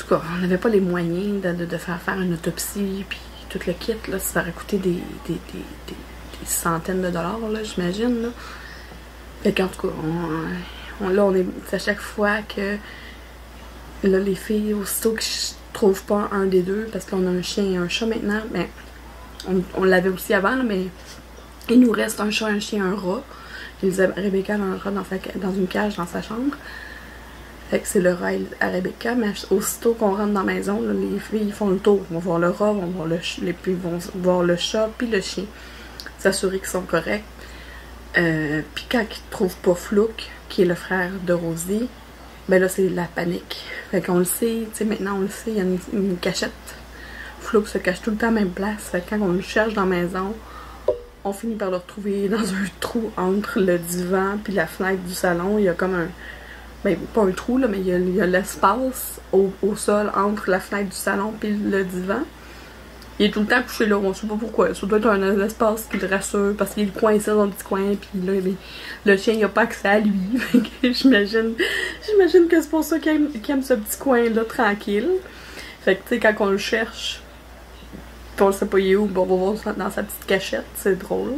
cas, on n'avait pas les moyens de faire une autopsie, puis tout le kit, là, ça aurait coûté des centaines de dollars, là, j'imagine, là. Fait qu'en tout cas, on est à chaque fois que là, les filles, aussitôt que je trouve pas un des deux, parce qu'on a un chien et un chat maintenant, mais on l'avait aussi avant, là, mais il nous reste un chat, un chien, un rat. Rebecca a un rat dans une cage dans sa chambre. Fait que c'est le rat à Rebecca, mais aussitôt qu'on rentre dans la maison, là, les filles font le tour. Vont voir le rat, vont voir vont voir le chat, puis le chien. S'assurer qu'ils sont corrects. Puis quand ils trouvent pas Flouk, qui est le frère de Rosie, ben là c'est la panique. Fait qu'on le sait, tu sais, maintenant on le sait, il y a une cachette. Flouk se cache tout le temps à la même place. Fait que quand on le cherche dans la maison, on finit par le retrouver dans un trou entre le divan puis la fenêtre du salon. Il y a comme un... Ben, pas un trou, là, mais il y a l'espace au sol entre la fenêtre du salon puis le divan. Il est tout le temps couché là, on sait pas pourquoi. Ça doit être un espace qui le rassure parce qu'il est coincé dans le petit coin. Puis là, le chien, il a pas accès à lui. J'imagine que c'est pour ça qu'il aime ce petit coin-là tranquille. Fait que, tu sais, quand on le cherche... Puis on le sait pas il est où, bon, on va voir dans sa petite cachette, c'est drôle.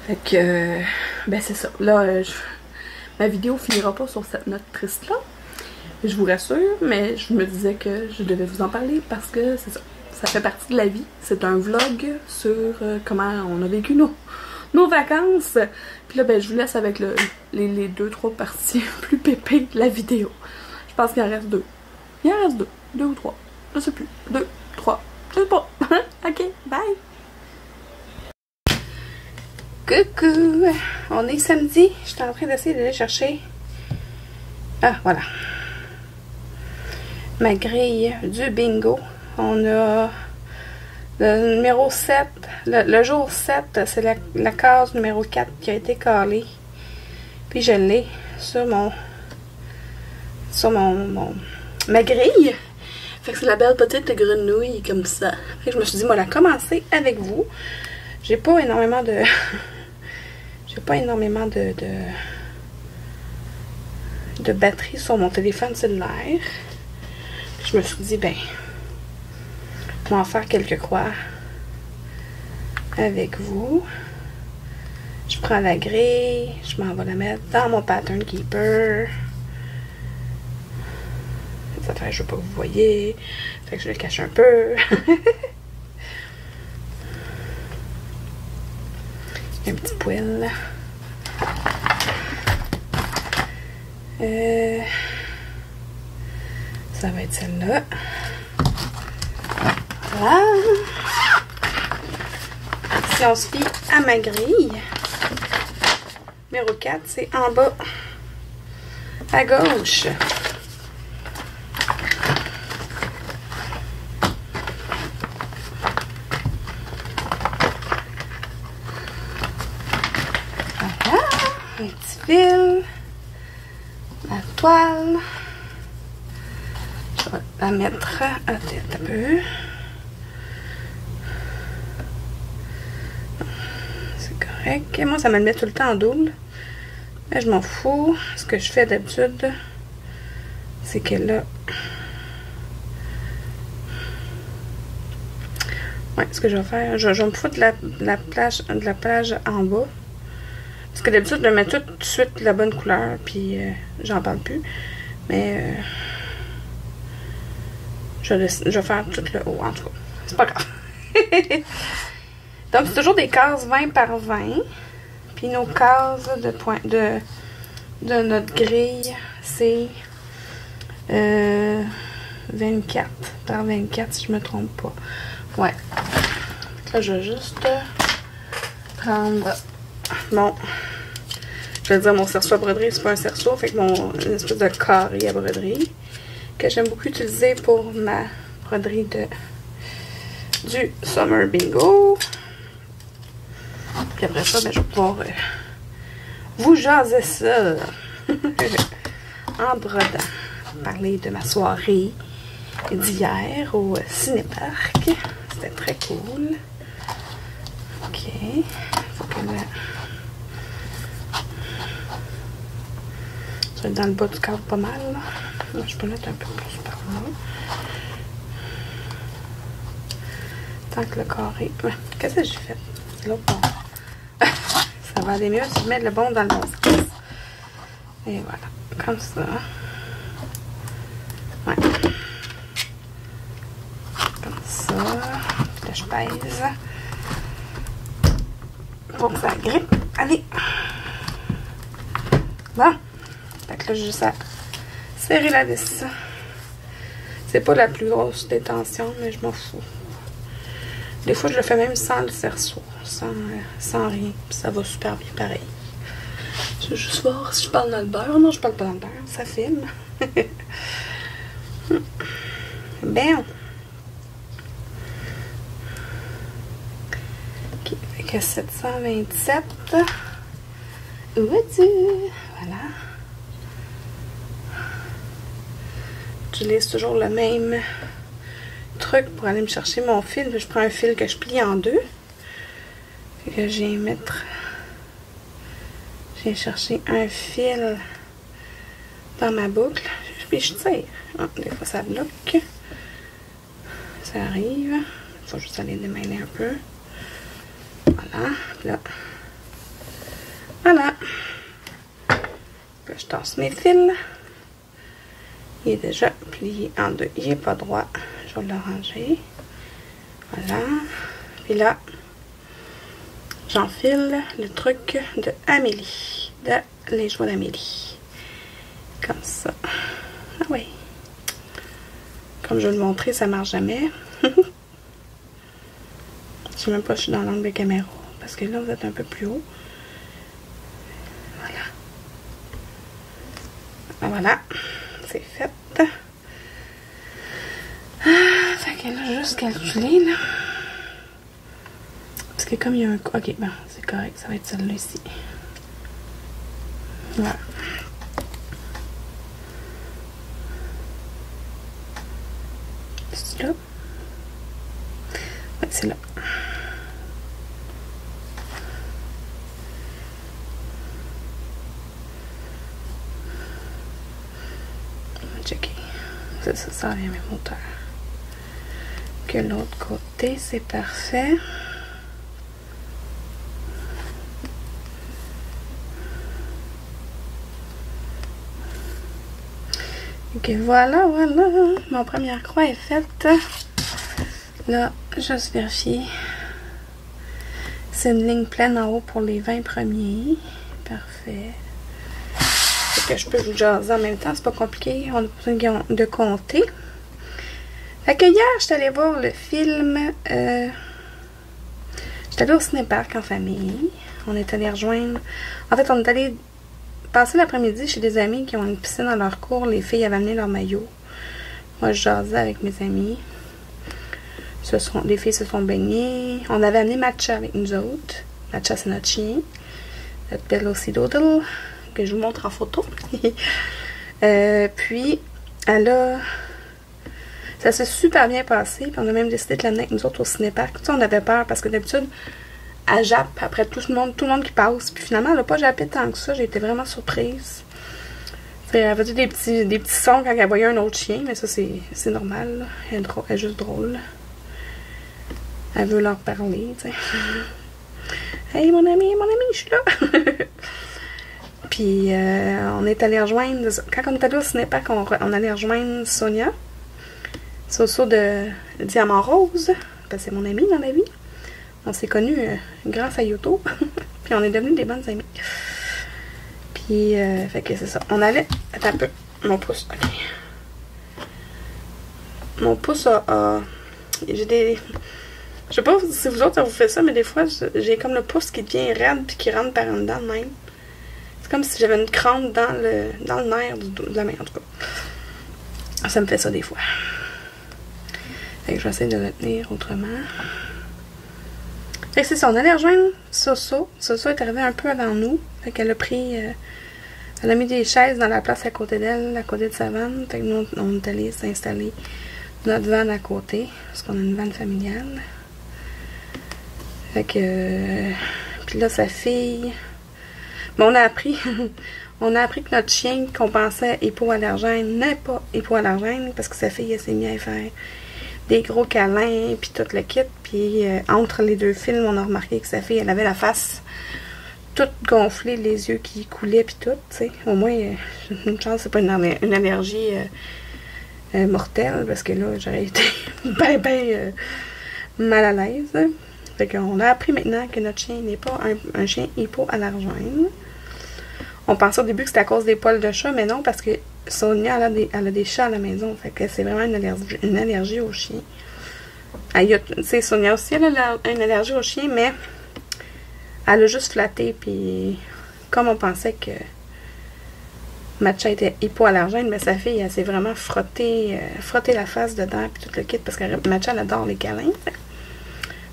Fait que, ben c'est ça. Là, ma vidéo finira pas sur cette note triste-là, je vous rassure, mais je me disais que je devais vous en parler parce que c'est ça. Ça fait partie de la vie. C'est un vlog sur comment on a vécu nos vacances. Puis là, ben je vous laisse avec les 2-3 parties plus pépées de la vidéo. Je pense qu'il en reste 2. Il en reste 2. 2 ou 3. Je sais plus. 2, 3. Je sais pas. Ok, bye! Coucou! On est samedi. Je suis en train d'essayer d'aller chercher... Ah, voilà. Ma grille du bingo. On a le numéro 7. Le jour 7, c'est la case numéro 4 qui a été calée. Puis je l'ai sur ma grille. Fait que c'est la belle petite grenouille comme ça. Fait que je me suis dit, moi, la commencer avec vous. J'ai pas énormément de... de batterie sur mon téléphone cellulaire. Je me suis dit, ben, je vais en faire quelques croix avec vous. Je prends la grille, je m'en vais la mettre dans mon pattern keeper. Ça fait, je veux pas que vous voyez. Fait que je le cache un peu. Un petit poil. Ça va être celle-là. Voilà. Si on se fie à ma grille, numéro 4, c'est en bas à gauche. un petit fil. La toile. Je vais la mettre à tête un peu. C'est correct. Moi, ça me le met tout le temps en double. Mais je m'en fous. Ce que je fais d'habitude, c'est que là... Ouais, ce que je vais faire, je vais me foutre de la plage en bas. Parce que d'habitude, je mets tout de suite la bonne couleur, puis j'en parle plus. Mais je vais faire tout le haut, en tout cas. C'est pas grave. Donc, c'est toujours des cases 20 par 20. Puis nos cases de notre grille, c'est 24 par 24, si je me trompe pas. Ouais. Là, je vais juste prendre mon... Je vais dire mon cerceau à broderie, c'est pas un cerceau, fait que mon espèce de carré à broderie que j'aime beaucoup utiliser pour ma broderie du Summer Bingo. Puis après ça, ben, je vais pouvoir vous jaser ça en brodant. Parler de ma soirée d'hier au cinéparc. C'était très cool. Ok. Faut que là... Ça va être dans le bas du cadre pas mal. Là. Là, je peux mettre un peu plus par là. Tant que le carré... Ouais. Qu'est-ce que j'ai fait? C'est l'autre bon. Ça va aller mieux si je mets le bon dans le bon sens. Et voilà. Comme ça. Ouais. Comme ça. Puis là, je pèse. Pour que ça grippe. Allez. Bon. Fait que là, j'ai juste à serrer la vis. C'est pas la plus grosse détention, mais je m'en fous. Des fois, je le fais même sans le cerceau. Sans rien. Puis ça va super bien pareil. Je vais juste voir si je parle dans le beurre. Non, je parle pas dans le beurre. Ça filme. Bien. Ok, fait que 727. Où es-tu? Voilà. J'utilise toujours le même truc pour aller me chercher mon fil. Je prends un fil que je plie en deux. Fait que je vais mettre... J'ai cherché un fil dans ma boucle. Puis je tire. Ah, des fois ça bloque. Ça arrive. Il faut juste aller démêler un peu. Voilà. Puis là. Voilà. Puis je tasse mes fils. Il est déjà plié en deux. Il n'est pas droit. Je vais l'arranger. Voilà. Puis là, j'enfile le truc de Amélie. Les joies d'Amélie. Comme ça. Ah oui. Comme je vais le montrer, ça marche jamais. Je sais même pas si je suis dans l'angle de caméra. Parce que là, vous êtes un peu plus haut. Voilà. Voilà. C'est fait. Fait que là, juste calculer, là. Parce que comme il y a un... Ok, bon, c'est correct. Ça va être celle-là ici. Voilà. C'est là? Oui, c'est là. On va checker. Ça vient mes moteurs. Que l'autre côté, c'est parfait. Ok, voilà. Mon première croix est faite. Là, juste vérifier. C'est une ligne pleine en haut pour les 20 premiers. Parfait. Fait que je peux vous jaser en même temps. C'est pas compliqué. On a besoin de compter. Fait que hier, je suis allée voir le film. J'étais allée au cinéparc en famille. On est allé rejoindre... En fait, on est allé passer l'après-midi chez des amis qui ont une piscine dans leur cours. Les filles avaient amené leur maillot. Moi, je jasais avec mes amis. Les filles se sont baignées. On avait amené Matcha avec nous autres. Matcha, c'est notre chien. notre belle aussi Doodle, que je vous montre en photo. Puis, ça s'est super bien passé, puis on a même décidé de l'amener avec nous autres au cinéparc. Tu sais, on avait peur parce que d'habitude, elle jappe après tout le monde qui passe. Puis finalement, elle n'a pas jappé tant que ça. J'ai été vraiment surprise. T'sais, elle faisait des petits sons quand elle voyait un autre chien, mais ça, c'est normal. Elle est juste drôle. Elle veut leur parler, tu sais. Hey, mon ami, je suis là! Puis, on est allé rejoindre... Quand on est allé au cinéparc, on allait rejoindre Sonia. Soso de Diamant Rose. Parce que c'est mon amie dans la vie. On s'est connus grâce à YouTube. Puis, on est devenus des bonnes amies. Puis, fait que c'est ça. On allait... Attends un peu. Mon pouce, ok. Mon pouce a j'ai des... Je sais pas si vous autres, ça vous fait ça, mais des fois, j'ai comme le pouce qui devient raide puis qui rentre par en dedans de même. C'est comme si j'avais une crampe dans le nerf de la main, en tout cas. Ça me fait ça des fois. Fait que je vais essayer de le tenir autrement. Fait que c'est ça, on allait rejoindre Soso. Soso est arrivée un peu avant nous. Fait qu'elle a pris... elle a mis des chaises dans la place à côté d'elle, à côté de sa vanne. Fait que nous, on est allé s'installer notre vanne à côté, parce qu'on a une vanne familiale. Fait que... puis là, sa fille... Mais on a appris... on a appris que notre chien qu'on pensait hypoallergène n'est pas hypoallergène, parce que sa fille, elle s'est mise à faire des gros câlins, puis tout le kit. Puis entre les deux films, on a remarqué que sa fille, elle avait la face toute gonflée, les yeux qui coulaient, puis tout, tu sais. Au moins, une chance, c'est pas une allergie mortelle, parce que là, j'aurais été ben mal à l'aise. Fait qu'on a appris maintenant que notre chien n'est pas un chien hypoallergène. On pensait au début que c'était à cause des poils de chat, mais non, parce que Sonia, elle a des chats à la maison. Fait que c'est vraiment une allergie aux chiens. Tu sais, Sonia aussi, elle a une allergie aux chiens, mais elle a juste flatté, puis comme on pensait que Matcha était hypoallergène, mais sa fille, elle s'est vraiment frottée la face dedans, puis tout le kit, parce que Matcha, elle adore les câlins.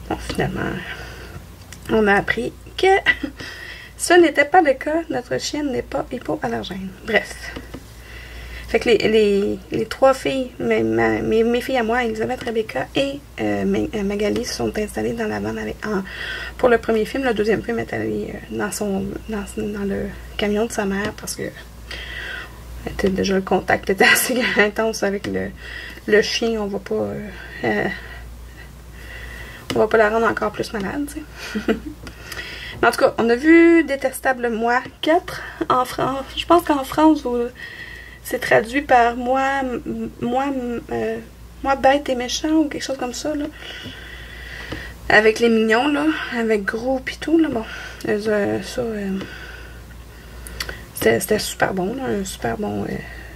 Bon, finalement, on a appris que ce n'était pas le cas. Notre chienne n'est pas hypoallergène. Bref. Fait que les trois filles, mes filles à moi, Elisabeth, Rebecca et Magali, se sont installées dans la vanne pour le premier film. Le deuxième film est allé dans le camion de sa mère parce que déjà le contact était assez intense avec le chien. On va pas la rendre encore plus malade, tu sais. En tout cas, on a vu Détestable Moi 4 en France. Je pense qu'en France, c'est traduit par moi bête et méchant ou quelque chose comme ça, là. Avec les mignons, là. Avec Gros pis tout, là. Bon. C'était super bon, là. Un super bon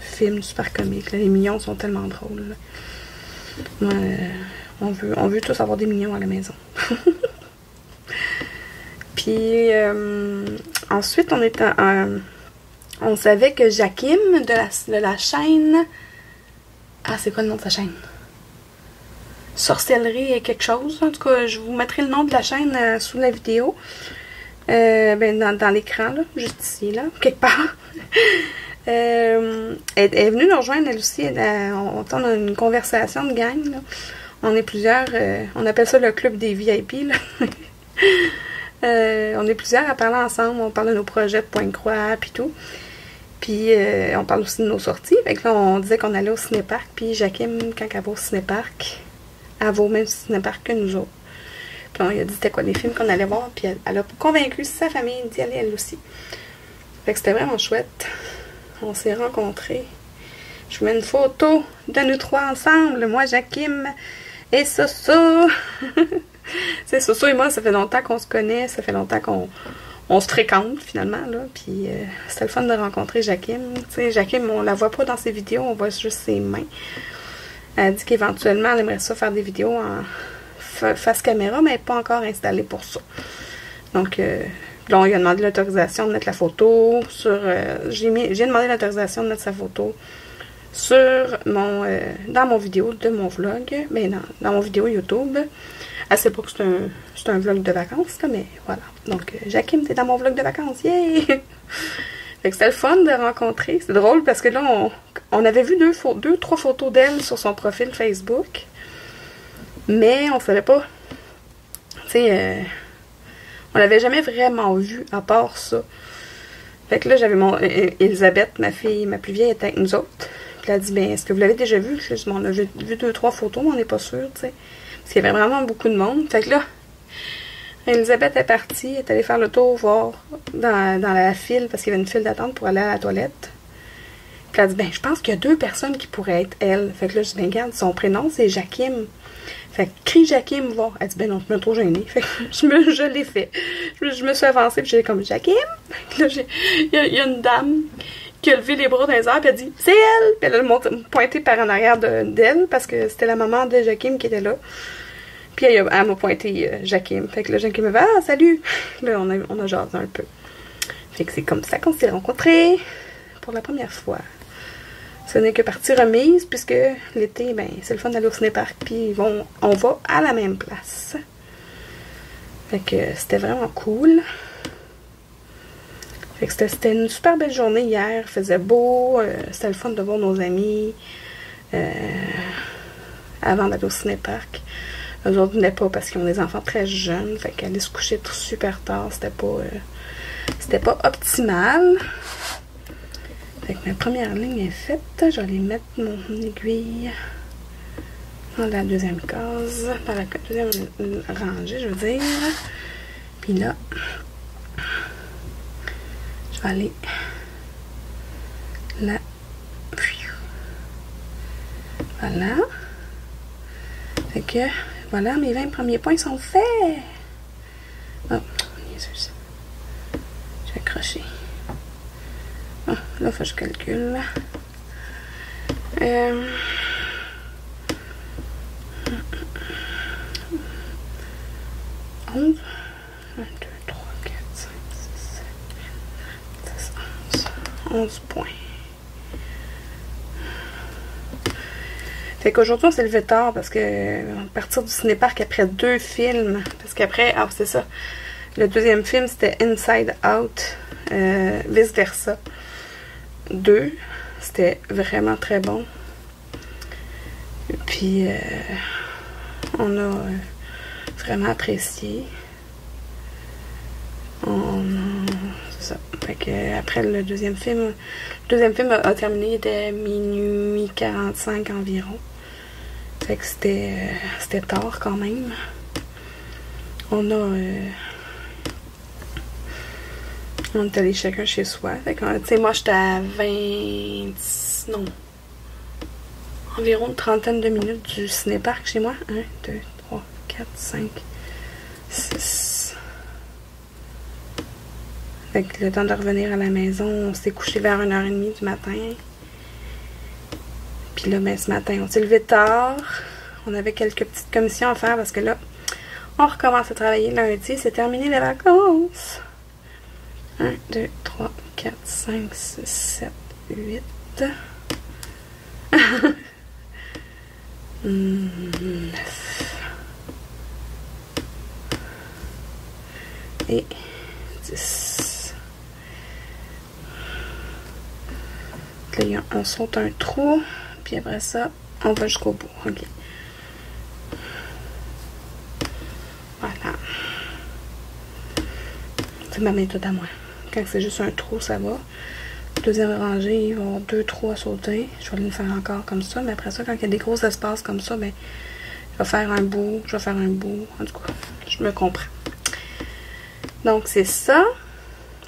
film, super comique, là. Les mignons sont tellement drôles, là. Moi, on veut tous avoir des mignons à la maison. Puis, ensuite, on savait que Jakim, de la chaîne... Ah, c'est quoi le nom de sa chaîne? Sorcellerie et quelque chose. En tout cas, je vous mettrai le nom de la chaîne sous la vidéo. Dans l'écran, là. Juste ici, là. Quelque part. Elle est venue nous rejoindre, elle aussi. On a une conversation de gang, là. On est plusieurs, on appelle ça le club des VIP, là. On est plusieurs à parler ensemble, on parle de nos projets de Pointe-Croix, puis tout. Puis on parle aussi de nos sorties. Fait que là, on disait qu'on allait au cinéparc, puis Jakim, quand elle va au cinéparc, elle va au même cinéparc que nous autres. Puis on lui a dit c'était quoi les films qu'on allait voir, puis elle a convaincu sa famille d'y aller elle aussi. Fait que c'était vraiment chouette. On s'est rencontrés. Je vous mets une photo de nous trois ensemble, moi, Jakim et Soso. C'est Soso et moi, ça fait longtemps qu'on se connaît, ça fait longtemps qu'on se fréquente finalement, là. Puis c'était le fun de rencontrer Jakim. Tu sais, Jakim, on la voit pas dans ses vidéos, on voit juste ses mains. Elle dit qu'éventuellement, elle aimerait ça faire des vidéos en face caméra, mais elle n'est pas encore installée pour ça. Donc, là, on lui a demandé l'autorisation de mettre la photo sur... j'ai demandé l'autorisation de mettre sa photo sur mon dans mon vidéo de mon vlog, mais dans mon vidéo YouTube. Elle sait pas que c'est un vlog de vacances, là, mais voilà. Donc, Jakim, t'es dans mon vlog de vacances, yay! Fait que c'était le fun de rencontrer. C'est drôle parce que là, on avait vu trois photos d'elle sur son profil Facebook. Mais on savait pas. Tu sais, on l'avait jamais vraiment vue à part ça. Fait que là, j'avais Elisabeth, ma fille, ma plus vieille, était avec nous autres. Puis elle a dit, ben, est-ce que vous l'avez déjà vu? Je dis, on a vu 2-3 photos, mais on n'est pas sûr, tu sais. Parce qu'il y avait vraiment beaucoup de monde. Fait que là, Elisabeth est partie, elle est allée faire le tour, voir dans la file, parce qu'il y avait une file d'attente pour aller à la toilette. Puis elle a dit, ben, je pense qu'il y a 2 personnes qui pourraient être elle. Fait que là, je dis, ben, regarde, son prénom, c'est Jakim. Fait que crie Jakim, voir. Elle dit, ben non, je me trop gênée. Fait que je l'ai fait. Je me suis avancée, puis j'ai comme, Jakim. Fait que là, il y a une dame qui a levé les bras dans les airs, puis elle dit, c'est elle. Puis elle a pointé par en arrière d'elle, parce que c'était la maman de Jakim qui était là. Puis elle m'a pointé Jakim. Fait que là, Jakim m'a dit, ah, salut! Là, on a jasé un peu. Fait que c'est comme ça qu'on s'est rencontrés pour la première fois. Ce n'est que partie remise, puisque l'été, ben, c'est le fun d'aller au cinéparc, puis on va à la même place. Fait que c'était vraiment cool. Fait que c'était une super belle journée hier. Il faisait beau. C'était le fun de voir nos amis avant d'aller au cinéparc. Eux autres venaient pas parce qu'ils ont des enfants très jeunes. Fait qu'aller se coucher super tard, c'était pas optimal. Fait que ma première ligne est faite. Je vais aller mettre mon aiguille dans la deuxième case, dans la deuxième rangée, je veux dire. Puis là, je vais aller là. Voilà. Fait que, voilà, mes 20 premiers points sont faits. Oh, Jésus. J'ai accroché. Oh, là, il faut que je calcule. 11. 1, 2, 3, 4, 5, 6, 7, 8, 10, 11. 11 points. Fait qu'aujourd'hui, on s'est levé tard parce que à partir du cinéparc après 2 films, parce qu'après, ah c'est ça, le deuxième film c'était Inside Out, vice versa 2, c'était vraiment très bon. Puis on a vraiment apprécié. C'est ça. Fait que après le deuxième film a terminé, il était minuit 45 environ. Fait que c'était tard quand même. On est allé chacun chez soi. Fait que, tu sais, moi j'étais à environ une trentaine de minutes du cinéparc chez moi. 1, 2, 3, 4, 5, 6. Fait que le temps de revenir à la maison, on s'est couché vers 1h30 du matin. Puis là, ben, ce matin, on s'est levé tard. On avait quelques petites commissions à faire parce que là, on recommence à travailler lundi. C'est terminé les vacances. 1, 2, 3, 4, 5, 6, 7, 8. 9. Et 10. Là, on saute un trou. Puis après ça, on va jusqu'au bout. OK. Voilà. C'est ma méthode à moi. Quand c'est juste un trou, ça va. Deuxième rangée, il va y avoir 2 trous à sauter. Je vais aller le faire encore comme ça. Mais après ça, quand il y a des gros espaces comme ça, ben, je vais faire un bout. Je vais faire un bout. En tout cas, je me comprends. Donc, c'est ça.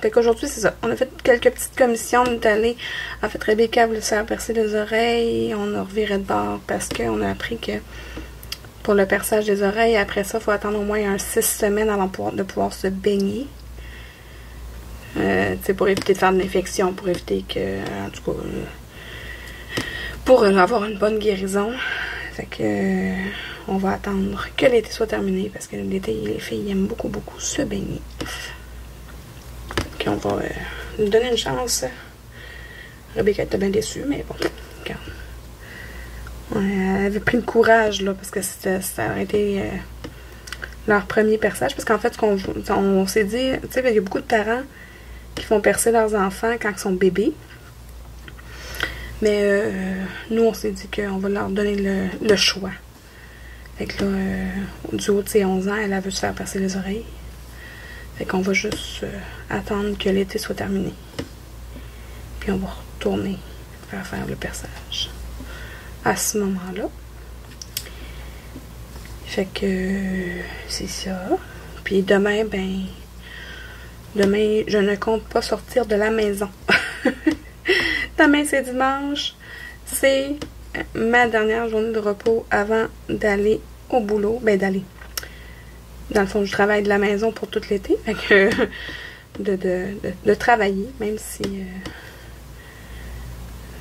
Fait qu'aujourd'hui, c'est ça. On a fait quelques petites commissions. On est allé. En fait, Rebecca voulait se faire percer les oreilles. On a reviré de bord parce qu'on a appris que pour le perçage des oreilles, après ça, il faut attendre au moins 6 semaines avant de pouvoir se baigner. Pour éviter de faire de l'infection, pour éviter que, en tout cas, pour avoir une bonne guérison. Fait que, on va attendre que l'été soit terminé parce que l'été, les filles aiment beaucoup, beaucoup se baigner. Fait qu'on va nous donner une chance. Rebecca était bien déçue, mais bon, Regarde. Ouais, elle avait pris le courage, là, parce que ça aurait été leur premier perçage. Parce qu'en fait, on s'est dit, tu sais, il y a beaucoup de parents qui font percer leurs enfants quand ils sont bébés. Mais nous, on s'est dit qu'on va leur donner le choix. Fait que là, du haut de ses 11 ans, elle veut se faire percer les oreilles. Fait qu'on va juste attendre que l'été soit terminé. Puis on va retourner faire le perçage à ce moment-là. Fait que c'est ça. Puis demain, demain, je ne compte pas sortir de la maison. Demain, c'est dimanche. C'est ma dernière journée de repos avant d'aller au boulot. Dans le fond, je travaille de la maison pour tout l'été. Fait que de travailler, même si...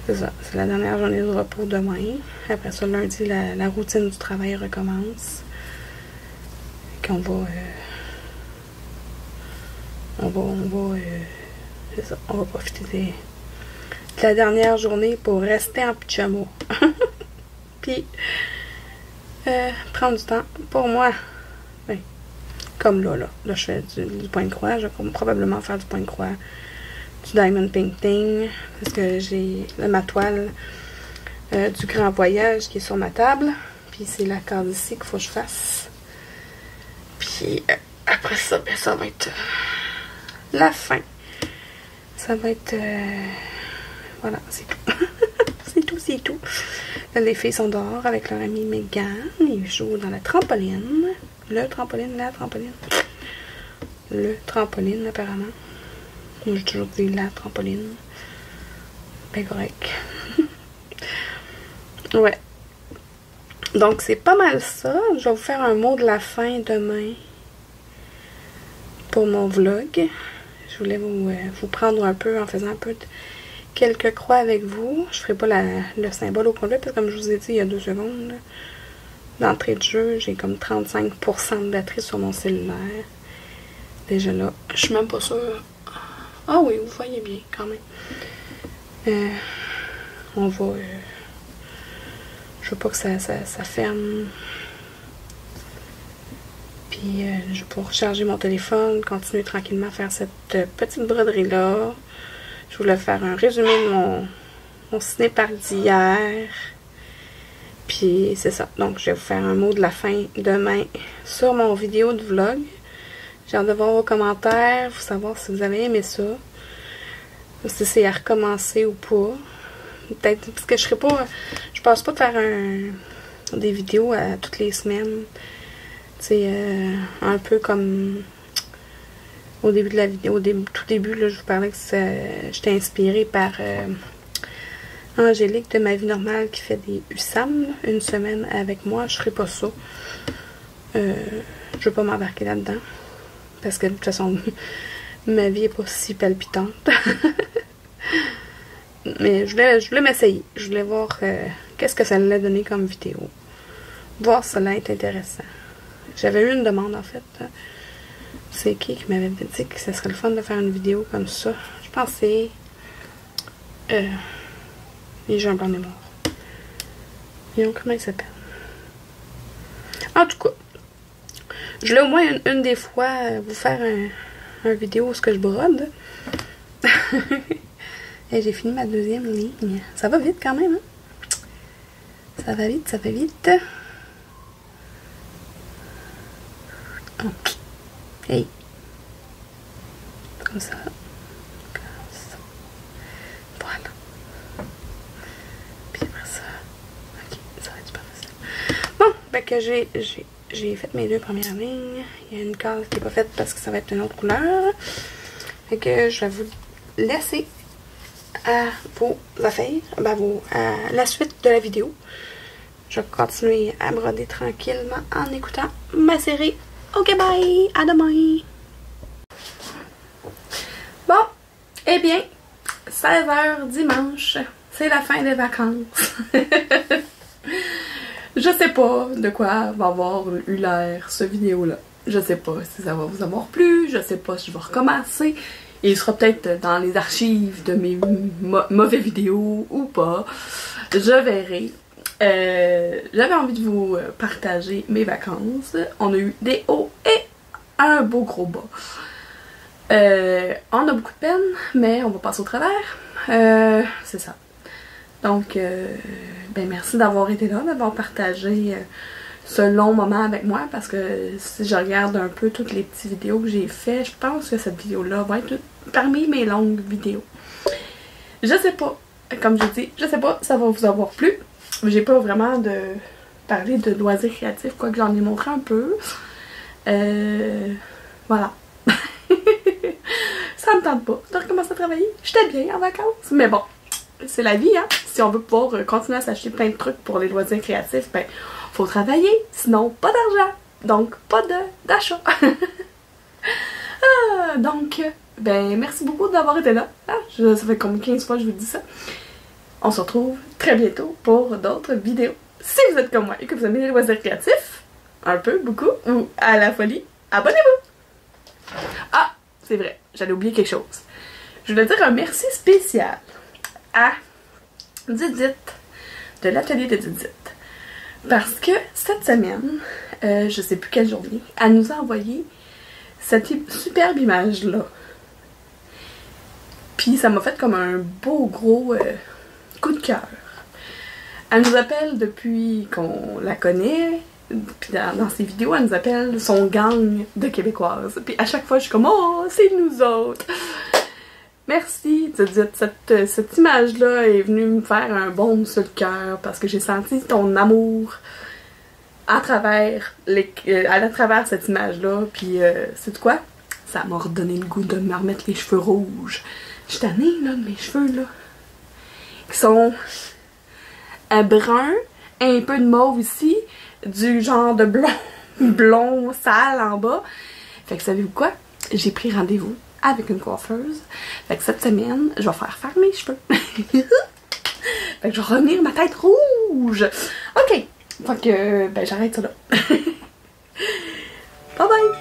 c'est ça. C'est la dernière journée de repos demain. Après ça, lundi, la routine du travail recommence. Qu'on va... c'est ça. On va profiter de la dernière journée pour rester en pyjama. Puis, prendre du temps pour moi. Oui. Comme là, je fais du point de croix. Je vais probablement faire du point de croix. Du diamond painting. Parce que j'ai ma toile du grand voyage qui est sur ma table. Puis, c'est la case ici qu'il faut que je fasse. Puis, après ça, ça va être la fin. Ça va être... voilà, c'est tout. c'est tout. Là, les filles sont dehors avec leur amie Megan. Ils jouent dans la trampoline. La trampoline. Le trampoline, apparemment. Moi, j'ai toujours dit la trampoline. Ben correct. Ouais. Donc, c'est pas mal ça. Je vais vous faire un mot de la fin demain pour mon vlog. Je voulais vous prendre un peu en faisant un peu de quelques croix avec vous. Je ferai pas le symbole au complet parce que comme je vous ai dit il y a 2 secondes, d'entrée de jeu, j'ai comme 35% de batterie sur mon cellulaire. Déjà là, je suis même pas sûre. Ah oui, vous voyez bien quand même. On va... je veux pas que ça ferme. Puis je vais pouvoir recharger mon téléphone, continuer tranquillement à faire cette petite broderie-là. Je voulais faire un résumé de mon ciné-parc d'hier. Puis c'est ça. Donc je vais vous faire un mot de la fin demain sur mon vidéo de vlog. J'ai hâte de voir vos commentaires, pour savoir si vous avez aimé ça. Si c'est à recommencer ou pas. Peut-être parce que je pense pas de faire des vidéos toutes les semaines. C'est un peu comme au début de la vidéo, tout début, là, je vous parlais que j'étais inspirée par Angélique de Ma Vie Normale qui fait des USAM, une semaine avec moi. Je ferai pas ça. Je veux pas m'embarquer là-dedans. Parce que de toute façon, ma vie est pas si palpitante. Mais je voulais m'essayer. Je voulais voir qu'est-ce que ça allait donner comme vidéo. Voir si ça allait être intéressant. J'avais eu une demande en fait. C'est qui m'avait dit que ça serait le fun de faire une vidéo comme ça. Je pense que c'est les gens blancs et morts. Comment il s'appelle? En tout cas, je voulais au moins une des fois vous faire un vidéo où je brode. Et j'ai fini ma 2e ligne. Ça va vite quand même, hein? Ça va vite, ça va vite. Oh. Hey. Comme ça. Voilà. Puis après ça. Ok, ça va être super facile. Bon, ben que j'ai fait mes 2 premières lignes. Il y a une case qui n'est pas faite parce que ça va être une autre couleur. Fait que je vais vous laisser à vos affaires, à la suite de la vidéo. Je vais continuer à broder tranquillement en écoutant ma série. Ok, bye! À demain! Bon, eh bien, 16h dimanche, c'est la fin des vacances. Je sais pas de quoi va avoir eu l'air ce vidéo-là. Je sais pas si ça va vous avoir plu, je sais pas si je vais recommencer. Il sera peut-être dans les archives de mes mauvais vidéos ou pas. je verrai. J'avais envie de vous partager mes vacances. On a eu des hauts et un beau gros bas. On a beaucoup de peine, mais on va passer au travers. C'est ça. Donc, ben merci d'avoir été là, d'avoir partagé ce long moment avec moi, parce que si je regarde un peu toutes les petites vidéos que j'ai fait, je pense que cette vidéo-là va être parmi mes longues vidéos. Je sais pas, comme je dis, je sais pas si ça va vous avoir plu. J'ai pas vraiment de parler de loisirs créatifs, quoique j'en ai montré un peu. Voilà. Ça me tente pas de recommencer à travailler. J'étais bien en vacances, mais bon, c'est la vie, hein. Si on veut pouvoir continuer à s'acheter plein de trucs pour les loisirs créatifs, ben, faut travailler, sinon pas d'argent. Donc, pas d'achat. Donc, ben, merci beaucoup d'avoir été là. Ah, ça fait comme 15 fois que je vous dis ça. On se retrouve très bientôt pour d'autres vidéos. Si vous êtes comme moi et que vous aimez les loisirs créatifs, un peu, beaucoup, ou à la folie, abonnez-vous! Ah, c'est vrai, j'allais oublier quelque chose. Je voulais dire un merci spécial à Didit de l'atelier de Didit. Parce que cette semaine, je sais plus quelle journée, elle nous a envoyé cette superbe image-là. Puis ça m'a fait comme un beau gros coup de cœur. Elle nous appelle depuis qu'on la connaît. Puis dans ses vidéos, elle nous appelle son gang de Québécoises. Puis à chaque fois, je suis comme « Oh, c'est nous autres! » Merci, cette image-là est venue me faire un baume sur le cœur parce que j'ai senti ton amour à travers cette image-là. Puis, c'est quoi? Ça m'a redonné le goût de me remettre les cheveux rouges. Je suis tannée, là, de mes cheveux, là. Qui sont brun, un peu de mauve ici, du genre de blond sale en bas. Fait que savez-vous quoi? J'ai pris rendez-vous avec une coiffeuse. Fait que cette semaine, je vais faire mes cheveux. Fait que je vais revenir ma tête rouge. Ok. Fait que, ben j'arrête ça là. Bye bye!